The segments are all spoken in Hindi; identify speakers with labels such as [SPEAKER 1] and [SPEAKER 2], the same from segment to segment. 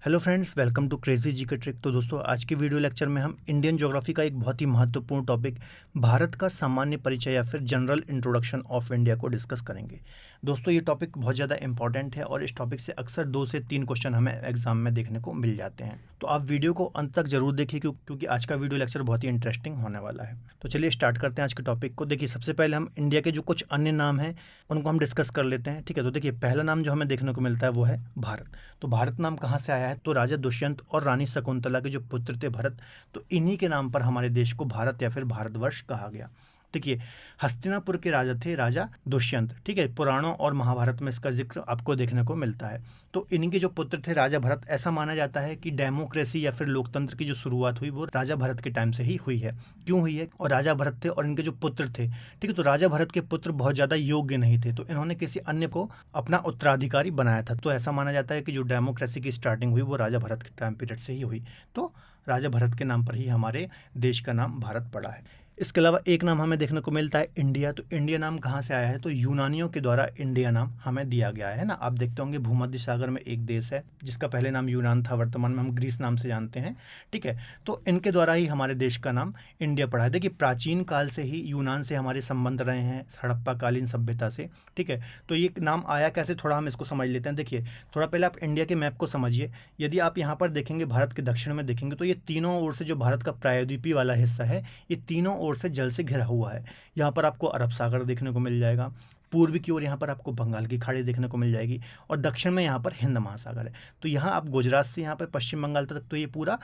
[SPEAKER 1] Hello friends, welcome to crazy G के ट्रिक। तो दोस्तों, आज की वीडियो लेक्चर में हम इंडियन ज्योग्राफी का एक बहुत ही महत्वपूर्ण टॉपिक भारत का सामान्य परिचय या फिर जनरल इंट्रोडक्शन ऑफ इंडिया को डिस्कस करेंगे। दोस्तों, ये टॉपिक बहुत ज़्यादा इंपॉर्टेंट है और इस टॉपिक से अक्सर 2 से 3 क्वेश्चन हमें एग्जाम में देखने को मिल जाते हैं। तो आप वीडियो को अंत तक जरूर देखिए क्योंकि आज का वीडियो लेक्चर बहुत ही इंटरेस्टिंग होने वाला है। तो चलिए स्टार्ट करते हैं आज के टॉपिक को। देखिए, सबसे पहले हम इंडिया के जो कुछ अन्य नाम हैं उनको हम डिस्कस कर लेते हैं। ठीक है, तो देखिए, पहला नाम जो हमें देखने को मिलता है वो है भारत। तो भारत नाम कहाँ से आया है? तो राजा दुष्यंत और रानी शकुंतला के जो पुत्र थे भरत, तो इन्हीं के नाम पर हमारे देश को भारत या फिर भारतवर्ष कहा गया। देखिए, हस्तिनापुर के राजा थे राजा दुष्यंत। ठीक है, पुराणों और महाभारत में इसका जिक्र आपको देखने को मिलता है। तो इन्हीं के जो पुत्र थे राजा भरत, ऐसा माना जाता है कि डेमोक्रेसी या फिर लोकतंत्र की जो शुरुआत हुई वो राजा भरत के टाइम से ही हुई है। क्यों हुई है? और राजा भरत थे और इनके जो पुत्र थे, ठीक है, तो राजा भरत के पुत्र बहुत ज़्यादा योग्य नहीं थे, तो इन्होंने किसी अन्य को अपना उत्तराधिकारी बनाया था। तो ऐसा माना जाता है कि जो डेमोक्रेसी की स्टार्टिंग हुई वो राजा भरत के टाइम पीरियड से ही हुई। तो राजा भरत के नाम पर ही हमारे देश का नाम भारत पड़ा है। इसके अलावा एक नाम हमें देखने को मिलता है इंडिया। तो इंडिया नाम कहाँ से आया है? तो यूनानियों के द्वारा इंडिया नाम हमें दिया गया है ना। आप देखते होंगे भूमध्य सागर में एक देश है जिसका पहले नाम यूनान था, वर्तमान में हम ग्रीस नाम से जानते हैं। ठीक है, तो इनके द्वारा ही हमारे देश का नाम इंडिया पड़ा है। देखिए, प्राचीन काल से ही यूनान से हमारे संबंध रहे हैं, हड़प्पा कालीन सभ्यता से। ठीक है, तो ये नाम आया कैसे, थोड़ा हम इसको समझ लेते हैं। देखिए, थोड़ा पहले आप इंडिया के मैप को समझिए। यदि आप यहाँ पर देखेंगे, भारत के दक्षिण में देखेंगे, तो ये तीनों ओर से जो भारत का प्रायद्वीपीय वाला हिस्सा है, ये तीनों ओर से जल से घिरा हुआ है। यहाँ पर आपको अरब सागर देखने को मिल जाएगा, पूर्व की ओर यहाँ पर आपको बंगाल की खाड़ी देखने को मिल जाएगी, और दक्षिण में यहाँ पर हिंद महासागर है। तो यहाँ आप गुजरात से यहाँ पर पश्चिम बंगाल तक, तो ये पूरा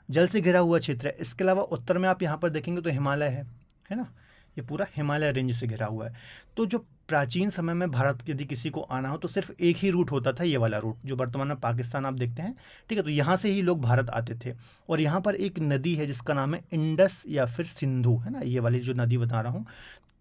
[SPEAKER 1] जल से घिरा हुआ क्षेत्र है। इसके अलावा उत्तर में आप यहाँ पर देखेंगे तो हिमालय है ना, ये पूरा हिमालय रेंज से घिरा हुआ है। तो जो प्राचीन समय में भारत यदि किसी को आना हो तो सिर्फ एक ही रूट होता था, ये वाला रूट जो वर्तमान में पाकिस्तान आप देखते हैं। ठीक है, तो यहाँ से ही लोग भारत आते थे। और यहाँ पर एक नदी है जिसका नाम है इंडस या फिर सिंधु, है ना, ये वाली जो नदी बता रहा हूँ।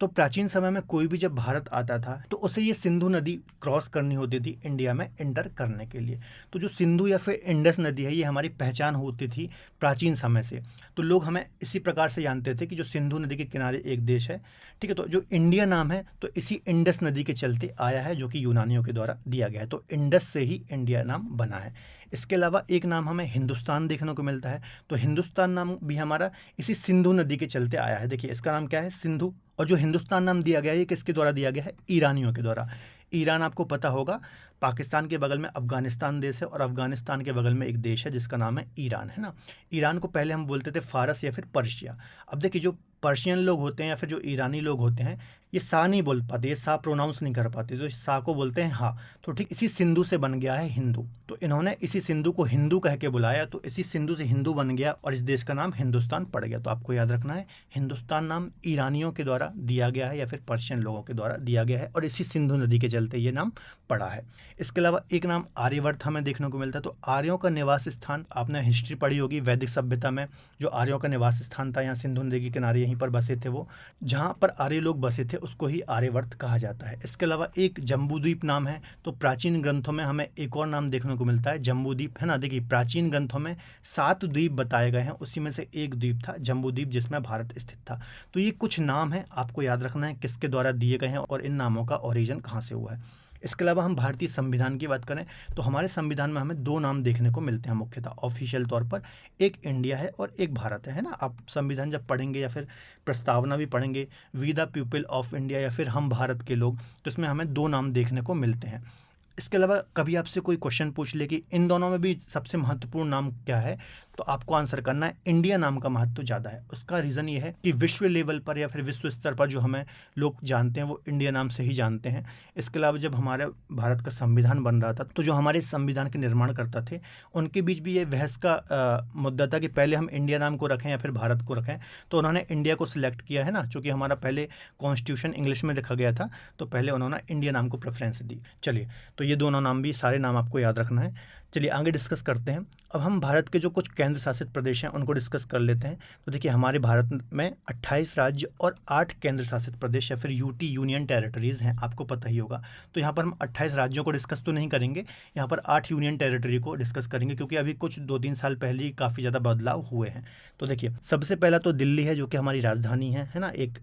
[SPEAKER 1] तो प्राचीन समय में कोई भी जब भारत आता था तो उसे ये सिंधु नदी क्रॉस करनी होती थी इंडिया में एंटर करने के लिए। तो जो सिंधु या फिर इंडस नदी है, ये हमारी पहचान होती थी प्राचीन समय से। तो लोग हमें इसी प्रकार से जानते थे कि जो सिंधु नदी के किनारे एक देश है। ठीक है, तो जो इंडिया नाम है तो इसी इंडस नदी के चलते आया है, जो कि यूनानियों के द्वारा दिया गया है। तो इंडस से ही इंडिया नाम बना है। इसके अलावा एक नाम हमें हिंदुस्तान देखने को मिलता है। तो हिंदुस्तान नाम भी हमारा इसी सिंधु नदी के चलते आया है। देखिए, इसका नाम क्या है? सिंधु। और जो हिंदुस्तान नाम दिया गया है, ये किसके द्वारा दिया गया है? ईरानियों के द्वारा। ईरान आपको पता होगा, पाकिस्तान के बगल में अफगानिस्तान देश है और अफगानिस्तान के बगल में एक देश है जिसका नाम है ईरान, है ना। ईरान को पहले हम बोलते थे फारस या फिर पर्शिया। अब देखिए, जो पर्शियन लोग होते हैं या फिर जो ईरानी लोग होते हैं, ये सा नहीं बोल पाते, ये सा प्रोनाउंस नहीं कर पाते, तो इस सा को बोलते हैं हा। तो ठीक इसी सिंधु से बन गया है हिंदू। तो इन्होंने इसी सिंधु को हिंदू कह के बुलाया, तो इसी सिंधु से हिंदू बन गया और इस देश का नाम हिंदुस्तान पड़ गया। तो आपको याद रखना है, हिंदुस्तान नाम ईरानियों के द्वारा दिया गया है या फिर पर्शियन लोगों के द्वारा दिया गया है और इसी सिंधु नदी के चलते ये नाम पड़ा है। इसके अलावा एक नाम आर्यवर्त हमें देखने को मिलता है। तो आर्यों का निवास स्थान, आपने हिस्ट्री पढ़ी होगी वैदिक सभ्यता में, जो आर्यों का निवास स्थान था, यहाँ सिंधु नदी के किनारे यहीं पर बसे थे वो, जहाँ पर आर्य लोग बसे थे उसको ही आर्यवर्त कहा जाता है। इसके अलावा एक जम्बूद्वीप नाम है। तो प्राचीन ग्रंथों में हमें एक और नाम देखने को मिलता है, जम्बूद्वीप, है ना। देखिए, प्राचीन ग्रंथों में 7 द्वीप बताए गए हैं, उसी में से एक द्वीप था जम्बूद्वीप जिसमें भारत स्थित था। तो ये कुछ नाम है, आपको याद रखना है किसके द्वारा दिए गए हैं और इन नामों का ओरिजिन कहाँ से हुआ है। इसके अलावा हम भारतीय संविधान की बात करें तो हमारे संविधान में हमें 2 नाम देखने को मिलते हैं मुख्यतः ऑफिशियल तौर पर, एक इंडिया है और एक भारत है ना। आप संविधान जब पढ़ेंगे या फिर प्रस्तावना भी पढ़ेंगे, we the people of India या फिर हम भारत के लोग, तो इसमें हमें 2 नाम देखने को मिलते हैं। इसके अलावा कभी आपसे कोई क्वेश्चन पूछ ले कि इन दोनों में भी सबसे महत्वपूर्ण नाम क्या है, तो आपको आंसर करना है इंडिया नाम का महत्व ज़्यादा है। उसका रीज़न ये है कि विश्व लेवल पर या फिर विश्व स्तर पर जो हमें लोग जानते हैं वो इंडिया नाम से ही जानते हैं। इसके अलावा जब हमारे भारत का संविधान बन रहा था तो जो हमारे संविधान के निर्माण करता थे उनके बीच भी ये बहस का मुद्दा था कि पहले हम इंडिया नाम को रखें या फिर भारत को रखें। तो उन्होंने इंडिया को सिलेक्ट किया, है ना, चूँकि हमारा पहले कॉन्स्टिट्यूशन इंग्लिश में लिखा गया था, तो पहले उन्होंने इंडिया नाम को प्रेफरेंस दी। चलिए, तो ये दोनों नाम भी, सारे नाम आपको याद रखना है। चलिए आगे डिस्कस करते हैं। अब हम भारत के जो कुछ केंद्र शासित प्रदेश हैं उनको डिस्कस कर लेते हैं। तो देखिए, हमारे भारत में 28 राज्य और 8 केंद्र शासित प्रदेश या फिर यूटी यूनियन टेरिटरीज़ हैं, आपको पता ही होगा। तो यहाँ पर हम 28 राज्यों को डिस्कस तो नहीं करेंगे, यहाँ पर 8 यूनियन टेरिटरी को डिस्कस करेंगे क्योंकि अभी कुछ 2-3 साल पहले ही काफ़ी ज़्यादा बदलाव हुए हैं। तो देखिए, सबसे पहला तो दिल्ली है जो कि हमारी राजधानी है ना, एक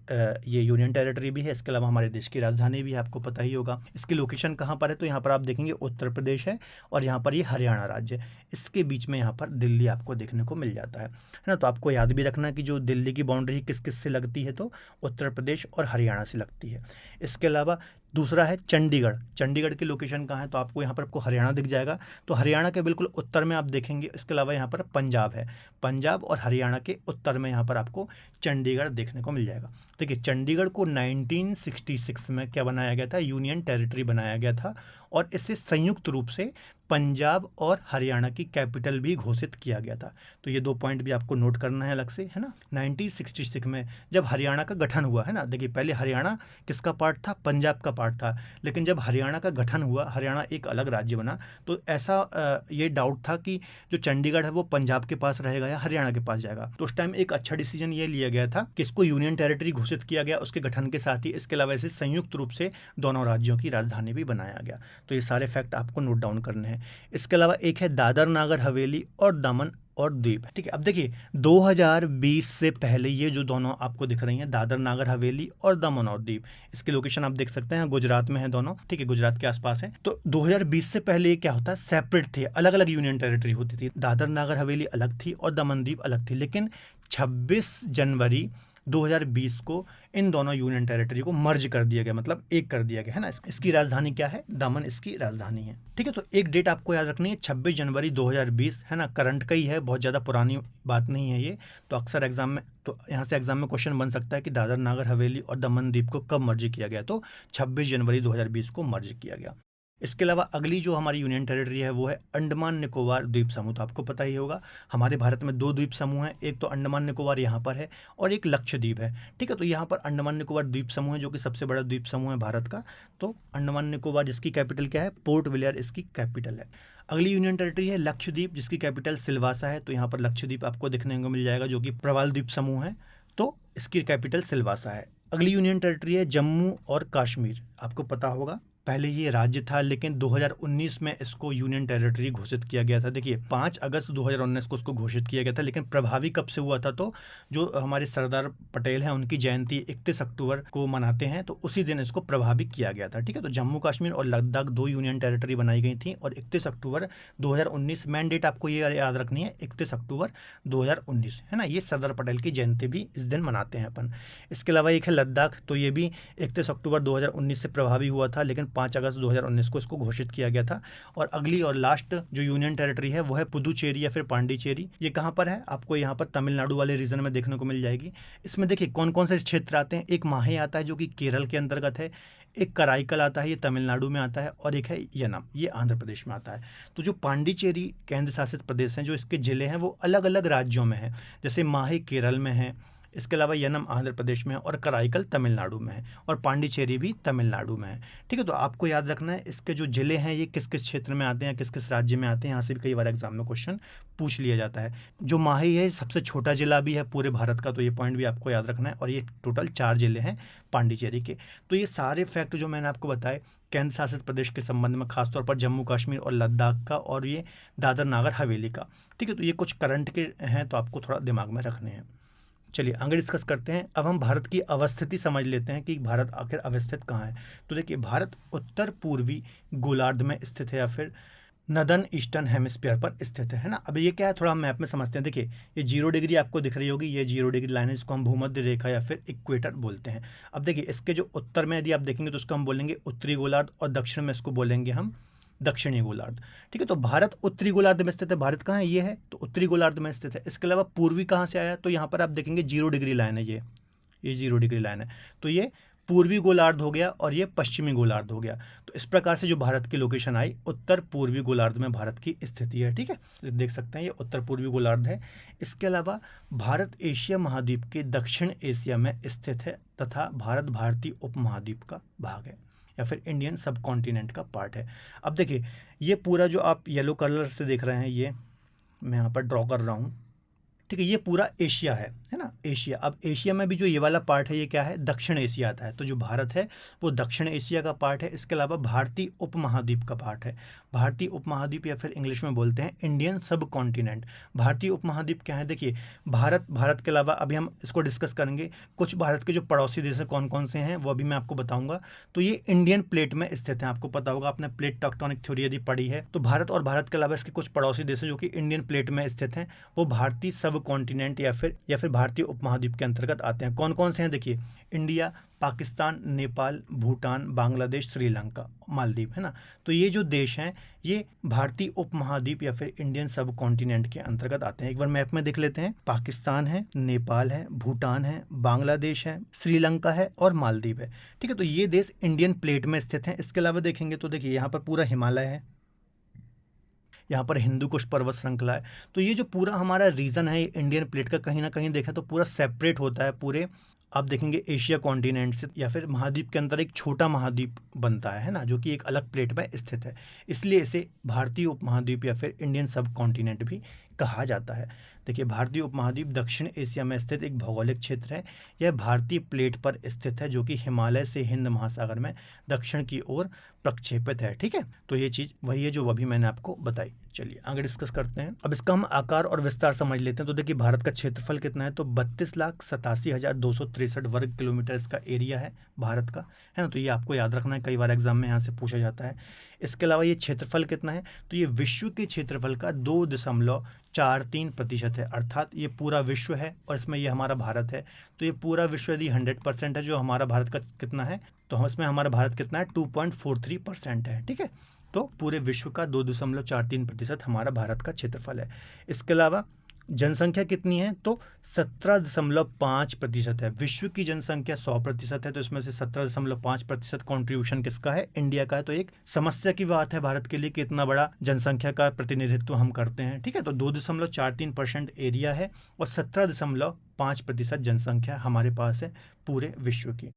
[SPEAKER 1] ये यूनियन टेरिटरी भी है। इसके अलावा हमारे देश की राजधानी भी है, आपको पता ही होगा। इसकी लोकेशन कहाँ पर है? तो यहाँ पर आप देखेंगे उत्तर प्रदेश है और यहाँ पर ये हरियाणा राज्य, इसके बीच में यहाँ पर दिल्ली आपको देखने को मिल जाता है ना। तो आपको याद भी रखना कि जो दिल्ली की बाउंड्री किस किस से लगती है, तो उत्तर प्रदेश और हरियाणा से लगती है। इसके अलावा दूसरा है चंडीगढ़। चंडीगढ़ की लोकेशन कहाँ है, तो आपको यहाँ पर आपको हरियाणा दिख जाएगा, तो हरियाणा के बिल्कुल उत्तर में आप देखेंगे। इसके अलावा यहाँ पर पंजाब है, पंजाब और हरियाणा के उत्तर में यहाँ पर आपको चंडीगढ़ देखने को मिल जाएगा। देखिए चंडीगढ़ को 1966 में क्या बनाया गया था, यूनियन टेरिटरी बनाया गया था, और इसे संयुक्त रूप से पंजाब और हरियाणा की कैपिटल भी घोषित किया गया था। तो ये 2 पॉइंट भी आपको नोट करना है अलग से, है ना। 1966 में जब हरियाणा का गठन हुआ, है ना, देखिए पहले हरियाणा किसका पार्ट था, पंजाब का पार्ट था, लेकिन जब हरियाणा का गठन हुआ, हरियाणा एक अलग राज्य बना, तो ऐसा ये डाउट था कि जो चंडीगढ़ है वो पंजाब के पास रहेगा या हरियाणा के पास जाएगा। तो उस टाइम एक अच्छा डिसीजन ये लिया गया था कि इसको यूनियन टेरिटरी घोषित किया गया उसके गठन के साथ ही। इसके अलावा इसे संयुक्त रूप से दोनों राज्यों की राजधानी भी बनाया गया। तो ये सारे फैक्ट आपको नोट डाउन करने हैं। इसके अलावा एक है दादर नागर हवेली और दमन और दीव, ठीक है। अब देखिए 2020 से पहले ये जो दोनों आपको दिख रही हैं, दादर नागर हवेली और दमन और दीव, इसकी लोकेशन आप देख सकते हैं, गुजरात में है दोनों, ठीक है, गुजरात के आसपास है। तो 2020 से पहले ये क्या होता है, सेपरेट थे, अलग अलग यूनियन टेरिटरी होती थी। दादर नागर हवेली अलग थी और दमन दीव अलग थी, लेकिन 26 जनवरी 2020 को इन दोनों यूनियन टेरिटरी को मर्ज कर दिया गया, मतलब एक कर दिया गया, है ना। इसकी राजधानी क्या है, दमन इसकी राजधानी है, ठीक है। तो एक डेट आपको याद रखनी है, 26 जनवरी 2020, है ना, करंट का ही है, बहुत ज़्यादा पुरानी बात नहीं है ये। तो अक्सर एग्जाम में, तो यहाँ से एग्जाम में क्वेश्चन बन सकता है कि दादर नागर हवेली और दमन दीव को कब मर्ज किया गया, तो 26 जनवरी 2020 को मर्ज किया गया। इसके अलावा अगली जो हमारी यूनियन टेरिटरी है वो है अंडमान निकोबार द्वीप समूह। तो आपको पता ही होगा हमारे भारत में 2 द्वीप समूह हैं, एक तो अंडमान निकोबार यहाँ पर है और एक लक्षद्वीप है, ठीक है। तो यहाँ पर अंडमान निकोबार द्वीप समूह है जो कि सबसे बड़ा द्वीप समूह है भारत का। तो अंडमान निकोबार जिसकी कैपिटल क्या है, पोर्ट ब्लेयर इसकी कैपिटल है। अगली यूनियन टेरिटरी है लक्षद्वीप जिसकी कैपिटल सिलवासा है। तो यहाँ पर लक्षद्वीप आपको देखने को मिल जाएगा जो कि प्रवाल द्वीप समूह है, तो इसकी कैपिटल सिलवासा है। अगली यूनियन टेरिटरी है जम्मू और कश्मीर। आपको पता होगा पहले ये राज्य था, लेकिन 2019 में इसको यूनियन टेरिटरी घोषित किया गया था। देखिए 5 अगस्त 2019 को इसको घोषित किया गया था, लेकिन प्रभावी कब से हुआ था, तो जो हमारे सरदार पटेल हैं उनकी जयंती 31 अक्टूबर को मनाते हैं, तो उसी दिन इसको प्रभावी किया गया था, ठीक है। तो जम्मू कश्मीर और लद्दाख 2 यूनियन टेरिटरी बनाई गई थी और 31 अक्टूबर 2019 मेन डेट आपको ये याद रखनी है, 31 अक्टूबर 2019, है ना। ये सरदार पटेल की जयंती भी इस दिन मनाते हैं अपन। इसके अलावा एक है लद्दाख, तो ये भी 31 अक्टूबर 2019 से प्रभावी हुआ था, लेकिन 5 अगस्त 2019 को इसको घोषित किया गया था। और अगली और लास्ट जो यूनियन टेरिटरी है वो है पुदुचेरी या फिर पांडिचेरी। ये कहाँ पर है, आपको यहाँ पर तमिलनाडु वाले रीजन में देखने को मिल जाएगी। इसमें देखिए कौन कौन से क्षेत्र आते हैं, एक माहे आता है जो कि केरल के अंतर्गत है, एक कराईकल आता है, ये तमिलनाडु में आता है, और एक है यनम, ये आंध्र प्रदेश में आता है। तो जो पांडिचेरी केंद्र शासित प्रदेश हैं, जो इसके ज़िले हैं वो अलग अलग राज्यों में हैं, जैसे माहे केरल में है, इसके अलावा यनम आंध्र प्रदेश में है, और कराईकल तमिलनाडु में है, और पांडिचेरी भी तमिलनाडु में है, ठीक है। तो आपको याद रखना है इसके जो ज़िले हैं ये किस किस क्षेत्र में आते हैं, किस किस राज्य में आते हैं, यहाँ से भी कई बार एग्जाम में क्वेश्चन पूछ लिया जाता है। जो माही है सबसे छोटा जिला भी है पूरे भारत का, तो ये पॉइंट भी आपको याद रखना है, और ये टोटल 4 जिले हैं पांडिचेरी के। तो ये सारे फैक्ट जो मैंने आपको बताए केंद्र शासित प्रदेश के संबंध में, खासतौर पर जम्मू कश्मीर और लद्दाख का, और ये दादर नागर हवेली का, ठीक है। तो ये कुछ करंट के हैं, तो आपको थोड़ा दिमाग में रखने हैं। चलिए आगे डिस्कस करते हैं। अब हम भारत की अवस्थिति समझ लेते हैं कि भारत आखिर अवस्थित कहाँ है। तो देखिए भारत उत्तर पूर्वी गोलार्ध में स्थित है, या फिर नदन ईस्टर्न हेमिस्फीयर पर स्थित है ना। अब ये क्या है, थोड़ा हम मैप में समझते हैं। देखिए ये 0 डिग्री आपको दिख रही होगी, ये 0 डिग्री लाइन है, इसको हम भूमध्य रेखा या फिर इक्वेटर बोलते हैं। अब देखिए इसके जो उत्तर में यदि आप देखेंगे तो उसको हम बोलेंगे उत्तरी गोलार्ध, और दक्षिण में इसको बोलेंगे हम दक्षिणी गोलार्ध, ठीक है। तो भारत उत्तरी गोलार्ध में स्थित है। भारत कहाँ है, ये है, तो उत्तरी गोलार्ध में स्थित है। इसके अलावा पूर्वी कहाँ से आया, तो यहाँ पर आप देखेंगे 0 डिग्री लाइन है, ये 0 डिग्री लाइन है, तो ये पूर्वी गोलार्ध हो गया, और ये पश्चिमी गोलार्ध हो गया। तो इस प्रकार से जो भारत की लोकेशन आई, उत्तर पूर्वी गोलार्ध में भारत की स्थिति है, ठीक है। देख सकते हैं ये उत्तर पूर्वी गोलार्ध है। इसके अलावा भारत एशिया महाद्वीप के दक्षिण एशिया में स्थित है, तथा भारत भारतीय उपमहाद्वीप का भाग है, या फिर इंडियन सब कॉन्टिनेंट का पार्ट है। अब देखिए ये पूरा जो आप येलो कलर से देख रहे हैं, ये मैं यहाँ पर ड्रॉ कर रहा हूँ, ठीक है, ये पूरा एशिया है ना, एशिया। अब एशिया में भी जो ये वाला पार्ट है ये क्या है, दक्षिण एशिया आता है। तो जो भारत है वो दक्षिण एशिया का पार्ट है। इसके अलावा भारतीय उपमहाद्वीप का पार्ट है। भारतीय उपमहाद्वीप या फिर इंग्लिश में बोलते हैं इंडियन सब कॉन्टिनेंट। भारतीय उपमहाद्वीप क्या है, देखिए भारत के अलावा अभी हम इसको डिस्कस करेंगे। कुछ भारत के जो पड़ोसी देश हैं कौन कौन से हैं वो अभी मैं आपको बताऊंगा। तो ये इंडियन प्लेट में स्थित है। आपको पता होगा, आपने प्लेट टेक्टोनिक थ्योरी यदि पढ़ी है तो भारत और भारत के अलावा इसके कुछ पड़ोसी देश हैं जो कि इंडियन प्लेट में स्थित हैं, वो भारतीय सब कॉन्टिनेंट या फिर भारतीय उपमहाद्वीप के अंतर्गत आते हैं। कौन कौन से हैं, देखिए इंडिया, पाकिस्तान, नेपाल, भूटान, बांग्लादेश, श्रीलंका, मालदीव, है ना। तो ये जो देश हैं ये भारतीय उपमहाद्वीप या फिर इंडियन सब कॉन्टिनेंट के अंतर्गत आते हैं। एक बार मैप में देख लेते हैं। पाकिस्तान है, नेपाल है, भूटान है, बांग्लादेश है, श्रीलंका है और मालदीव है। ठीक है, तो ये देश इंडियन प्लेट में स्थित हैं। इसके अलावा देखेंगे तो देखिए यहाँ पर पूरा हिमालय है, यहाँ पर हिंदू कुश पर्वत श्रृंखला है। तो ये जो पूरा हमारा रीजन है इंडियन प्लेट का, कहीं ना कहीं देखें तो पूरा सेपरेट होता है पूरे, आप देखेंगे एशिया कॉन्टिनेंट से या फिर महाद्वीप के अंदर एक छोटा महाद्वीप बनता है ना, जो कि एक अलग प्लेट में स्थित है। इसलिए इसे भारतीय उपमहाद्वीप या फिर इंडियन सब कॉन्टिनेंट भी कहा जाता है। देखिए भारतीय उपमहाद्वीप दक्षिण एशिया में स्थित एक भौगोलिक क्षेत्र है। यह भारतीय प्लेट पर स्थित है जो कि हिमालय से हिंद महासागर में दक्षिण की ओर प्रक्षेपित है। ठीक है, तो ये चीज़ वही है जो अभी मैंने आपको बताई। चलिए आगे डिस्कस करते हैं। अब इसका हम आकार और विस्तार समझ लेते हैं। तो देखिए भारत का क्षेत्रफल कितना है, तो 32,87,263 वर्ग किलोमीटर इसका एरिया है भारत का, है ना। तो ये आपको याद रखना है, कई बार एग्जाम में यहाँ से पूछा जाता है। इसके अलावा ये क्षेत्रफल कितना है, तो ये विश्व के क्षेत्रफल का 2.43% है, अर्थात ये पूरा विश्व है और इसमें ये हमारा भारत है। तो ये पूरा विश्व यदि 100% है, जो हमारा भारत का कितना है, तो हम इसमें हमारा भारत कितना है 2.43% है। ठीक है, तो पूरे विश्व का 2.43% हमारा भारत का क्षेत्रफल है। इसके अलावा जनसंख्या कितनी है, तो 17.5% है। विश्व की जनसंख्या 100% है, तो इसमें से 17.5% कॉन्ट्रीब्यूशन किसका है, इंडिया का है। तो एक समस्या की बात है भारत के लिए कि इतना बड़ा जनसंख्या का प्रतिनिधित्व हम करते हैं। ठीक है, तो 2.43% एरिया है और 17.5% जनसंख्या हमारे पास है पूरे विश्व की।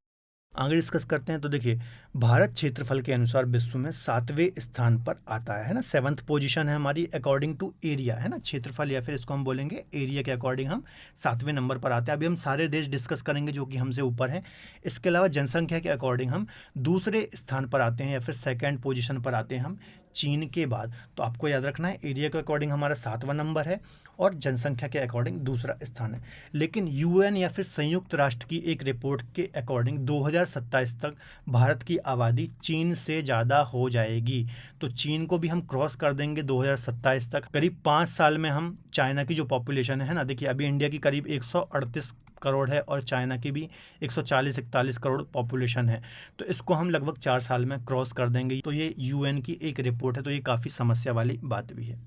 [SPEAKER 1] आगे डिस्कस करते हैं। तो देखिए भारत क्षेत्रफल के अनुसार विश्व में 7वें स्थान पर आता है ना, 7th पोजीशन है हमारी अकॉर्डिंग टू एरिया, है ना। क्षेत्रफल या फिर इसको हम बोलेंगे एरिया के अकॉर्डिंग हम 7वें नंबर पर आते हैं। अभी हम सारे देश डिस्कस करेंगे जो कि हमसे ऊपर हैं। इसके अलावा जनसंख्या के अकॉर्डिंग हम दूसरे स्थान पर आते हैं या फिर 2nd पोजीशन पर आते हैं हम चीन के बाद। तो आपको याद रखना है एरिया के अकॉर्डिंग हमारा 7वां नंबर है और जनसंख्या के अकॉर्डिंग दूसरा स्थान है। लेकिन यूएन या फिर संयुक्त राष्ट्र की एक रिपोर्ट के अकॉर्डिंग 2027 तक भारत की आबादी चीन से ज़्यादा हो जाएगी। तो चीन को भी हम क्रॉस कर देंगे 2027 तक। करीब 5 साल में हम चाइना की जो पॉपुलेशन है ना, देखिए अभी इंडिया की करीब 138 करोड़ है और चाइना की भी 140-41 करोड़ पॉपुलेशन है। तो इसको हम लगभग 4 साल में क्रॉस कर देंगे। तो ये यूएन की एक रिपोर्ट है, तो ये काफ़ी समस्या वाली बात भी है।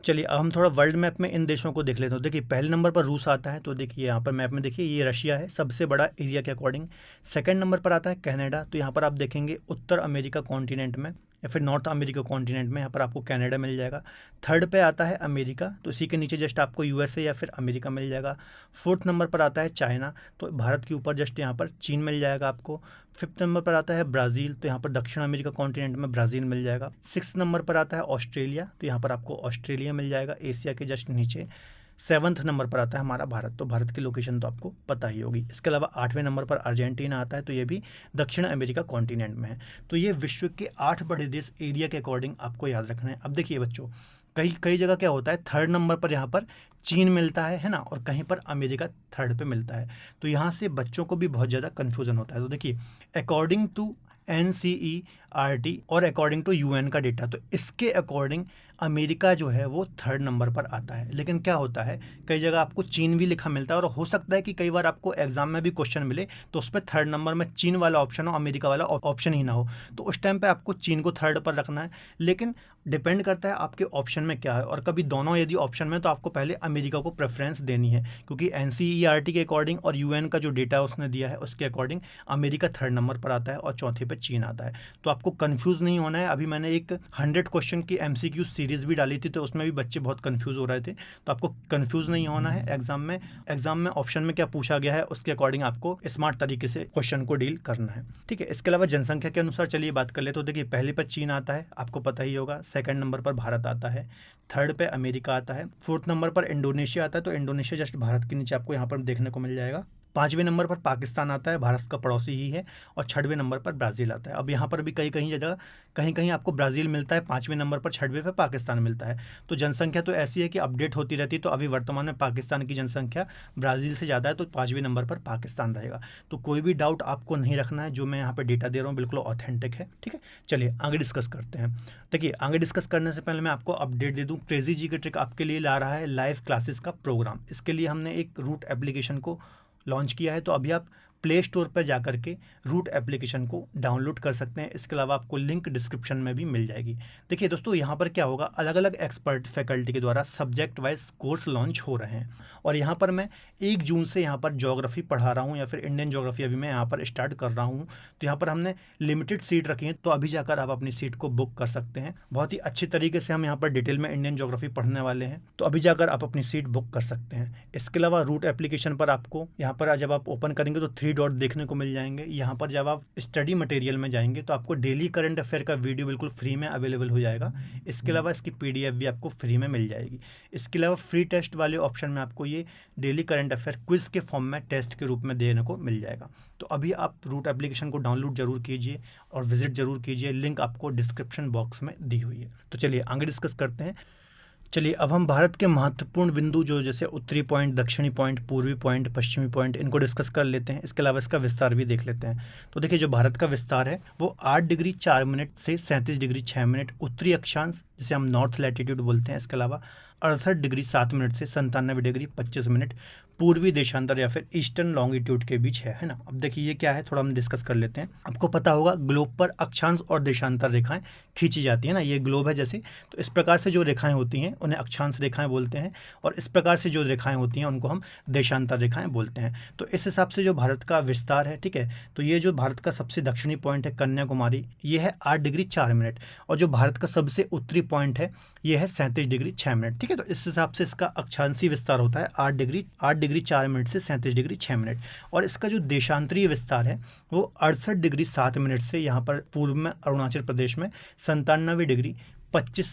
[SPEAKER 1] चलिए अब हम थोड़ा वर्ल्ड मैप में इन देशों को देख लेते हैं। देखिए पहले नंबर पर रूस आता है, तो देखिए यहाँ पर मैप में देखिए ये रशिया है सबसे बड़ा एरिया के अकॉर्डिंग। 2nd नंबर पर आता है कनाडा, तो यहाँ पर आप देखेंगे उत्तर अमेरिका कॉन्टिनेंट में या फिर नॉर्थ अमेरिका कॉन्टिनेंट में यहाँ पर आपको कनाडा मिल जाएगा। 3rd पे आता है अमेरिका, तो इसी के नीचे जस्ट आपको यूएसए या फिर अमेरिका मिल जाएगा। 4th नंबर पर आता है चाइना, तो भारत के ऊपर जस्ट यहाँ पर चीन मिल जाएगा आपको। 5th नंबर पर आता है ब्राज़ील, तो यहाँ पर दक्षिण अमेरिका कॉन्टिनेंट में ब्राज़ील मिल जाएगा। 6th नंबर पर आता है ऑस्ट्रेलिया, तो यहाँ पर आपको ऑस्ट्रेलिया मिल जाएगा एशिया के जस्ट नीचे। 7th नंबर पर आता है हमारा भारत, तो भारत की लोकेशन तो आपको पता ही होगी। इसके अलावा 8वें नंबर पर अर्जेंटीना आता है, तो ये भी दक्षिण अमेरिका कॉन्टिनेंट में है। तो ये विश्व के 8 बड़े देश एरिया के अकॉर्डिंग आपको याद रखना है। अब देखिए बच्चों, कई जगह क्या होता है 3rd नंबर पर यहाँ पर चीन मिलता है ना, और कहीं पर अमेरिका 3rd पे मिलता है। तो यहाँ से बच्चों को भी बहुत ज़्यादा कन्फ्यूज़न होता है। तो देखिए अकॉर्डिंग टू NCERT और अकॉर्डिंग टू यूएन का डेटा, तो इसके अकॉर्डिंग अमेरिका जो है वो 3rd नंबर पर आता है। लेकिन क्या होता है कई जगह आपको चीन भी लिखा मिलता है, और हो सकता है कि कई बार आपको एग्जाम में भी क्वेश्चन मिले तो उस पर 3rd नंबर में चीन वाला ऑप्शन हो, अमेरिका वाला ऑप्शन ही ना हो, तो उस टाइम पे आपको चीन को 3rd पर रखना है। लेकिन डिपेंड करता है आपके ऑप्शन में क्या है, और कभी दोनों यदि ऑप्शन में तो आपको पहले अमेरिका को प्रेफरेंस देनी है, क्योंकि NCERT के अकॉर्डिंग और यूएन का जो डेटा उसने दिया है उसके अकॉर्डिंग अमेरिका 3rd नंबर पर आता है और चौथे पे पे चीन आता है। तो आपको कंफ्यूज नहीं होना है। अभी मैंने एक 100 क्वेश्चन की MCQ सीरीज़ भी डाली थी, तो उसमें भी बच्चे बहुत कंफ्यूज हो रहे थे। तो आपको कंफ्यूज नहीं होना है। एग्जाम में ऑप्शन में क्या पूछा गया है उसके अकॉर्डिंग आपको स्मार्ट तरीके से क्वेश्चन को डील करना है, ठीक है। इसके अलावा जनसंख्या के अनुसार चलिए बात कर ले। तो देखिए, पहले पर चीन आता है, आपको पता ही होगा। सेकंड नंबर पर भारत आता है, थर्ड पे अमेरिका आता है, फोर्थ नंबर पर इंडोनेशिया आता है। तो इंडोनेशिया जस्ट भारत के नीचे आपको यहाँ पर देखने को मिल जाएगा। पाँचवें नंबर पर पाकिस्तान आता है, भारत का पड़ोसी ही है। और छठवें नंबर पर ब्राज़ील आता है। अब यहाँ पर भी कहीं कहीं आपको ब्राज़ील मिलता है पाँचवें नंबर पर, छठवें पर पाकिस्तान मिलता है। तो जनसंख्या तो ऐसी है कि अपडेट होती रहती है। तो अभी वर्तमान में पाकिस्तान की जनसंख्या ब्राज़ील से ज़्यादा है, तो पाँचवें नंबर पर पाकिस्तान रहेगा। तो कोई भी डाउट आपको नहीं रखना है, जो मैं यहाँ पर डेटा दे रहा हूँ बिल्कुल ऑथेंटिक है, ठीक है। चलिए आगे डिस्कस करते हैं। देखिए, आगे डिस्कस करने से पहले मैं आपको अपडेट दे दूँ। क्रेजी जी के ट्रिक आपके लिए ला रहा है लाइव क्लासेस का प्रोग्राम। इसके लिए हमने एक रूट एप्लीकेशन को लॉन्च किया है। तो अभी आप प्ले स्टोर पर जा कर के रूट एप्लीकेशन को डाउनलोड कर सकते हैं। इसके अलावा आपको लिंक डिस्क्रिप्शन में भी मिल जाएगी। देखिए दोस्तों, यहाँ पर क्या होगा, अलग अलग एक्सपर्ट फैकल्टी के द्वारा सब्जेक्ट वाइज कोर्स लॉन्च हो रहे हैं। और यहाँ पर मैं 1 जून से यहाँ पर ज्योग्राफी पढ़ा रहा हूँ, या फिर इंडियन ज्योग्राफी अभी मैं यहाँ पर स्टार्ट कर रहा हूँ। तो यहाँ पर हमने लिमिटेड सीट रखी है, तो अभी जाकर आप अपनी सीट को बुक कर सकते हैं। बहुत ही अच्छी तरीके से हम यहाँ पर डिटेल में इंडियन ज्योग्राफी पढ़ने वाले हैं, तो अभी जाकर आप अपनी सीट बुक कर सकते हैं। इसके अलावा रूट एप्लीकेशन पर आपको यहाँ पर जब आप ओपन करेंगे तो 3 डॉट देखने को मिल जाएंगे। यहाँ पर जब आप स्टडी मटेरियल में जाएंगे तो आपको डेली करंट अफेयर का वीडियो बिल्कुल फ्री में अवेलेबल हो जाएगा। इसके अलावा इसकी PDF भी आपको फ्री में मिल जाएगी। इसके अलावा फ्री टेस्ट वाले ऑप्शन में आपको ये डेली करंट अफेयर क्विज के फॉर्म में टेस्ट के रूप में देने को मिल जाएगा। तो अभी आप रूट एप्लीकेशन को डाउनलोड जरूर कीजिए और विजिट जरूर कीजिए। लिंक आपको डिस्क्रिप्शन बॉक्स में दी हुई है। तो चलिए आगे डिस्कस करते हैं। चलिए अब हम भारत के महत्वपूर्ण बिंदु जो जैसे उत्तरी पॉइंट, दक्षिणी पॉइंट, पूर्वी पॉइंट, पश्चिमी पॉइंट, इनको डिस्कस कर लेते हैं। इसके अलावा इसका विस्तार भी देख लेते हैं। तो देखिए, जो भारत का विस्तार है वो 8 डिग्री 4 मिनट से 37 डिग्री 6 मिनट उत्तरी अक्षांश, जिसे हम नॉर्थ लैटिट्यूड बोलते हैं। इसके अलावा 68 डिग्री 7 मिनट से 97 डिग्री 25 मिनट पूर्वी देशांतर या फिर ईस्टर्न लॉन्गिट्यूड के बीच है ना। अब देखिए ये क्या है, थोड़ा हम डिस्कस कर लेते हैं। आपको पता होगा ग्लोब पर अक्षांश और देशांतर रेखाएं खींची जाती है ना। ये ग्लोब है जैसे, तो इस प्रकार से जो रेखाएं होती हैं उन्हें अक्षांश रेखाएं बोलते हैं, और इस प्रकार से जो रेखाएं होती हैं उनको हम देशांतर रेखाएं बोलते हैं। तो इस हिसाब से जो भारत का विस्तार है, ठीक है, तो ये जो भारत का सबसे दक्षिणी पॉइंट है कन्याकुमारी, ये है 8 डिग्री 4 मिनट, और जो भारत का सबसे उत्तरी पॉइंट है ये है 37 डिग्री 6 मिनट, ठीक है। तो इस हिसाब से इसका अक्षांशीय विस्तार होता है 8 डिग्री 4 मिनट से 37 डिग्री 6 मिनट। और इसका जो देशांतरीय विस्तार है वो 68 डिग्री 7 मिनट से यहाँ पर पूर्व में अरुणाचल प्रदेश में 97 डिग्री 25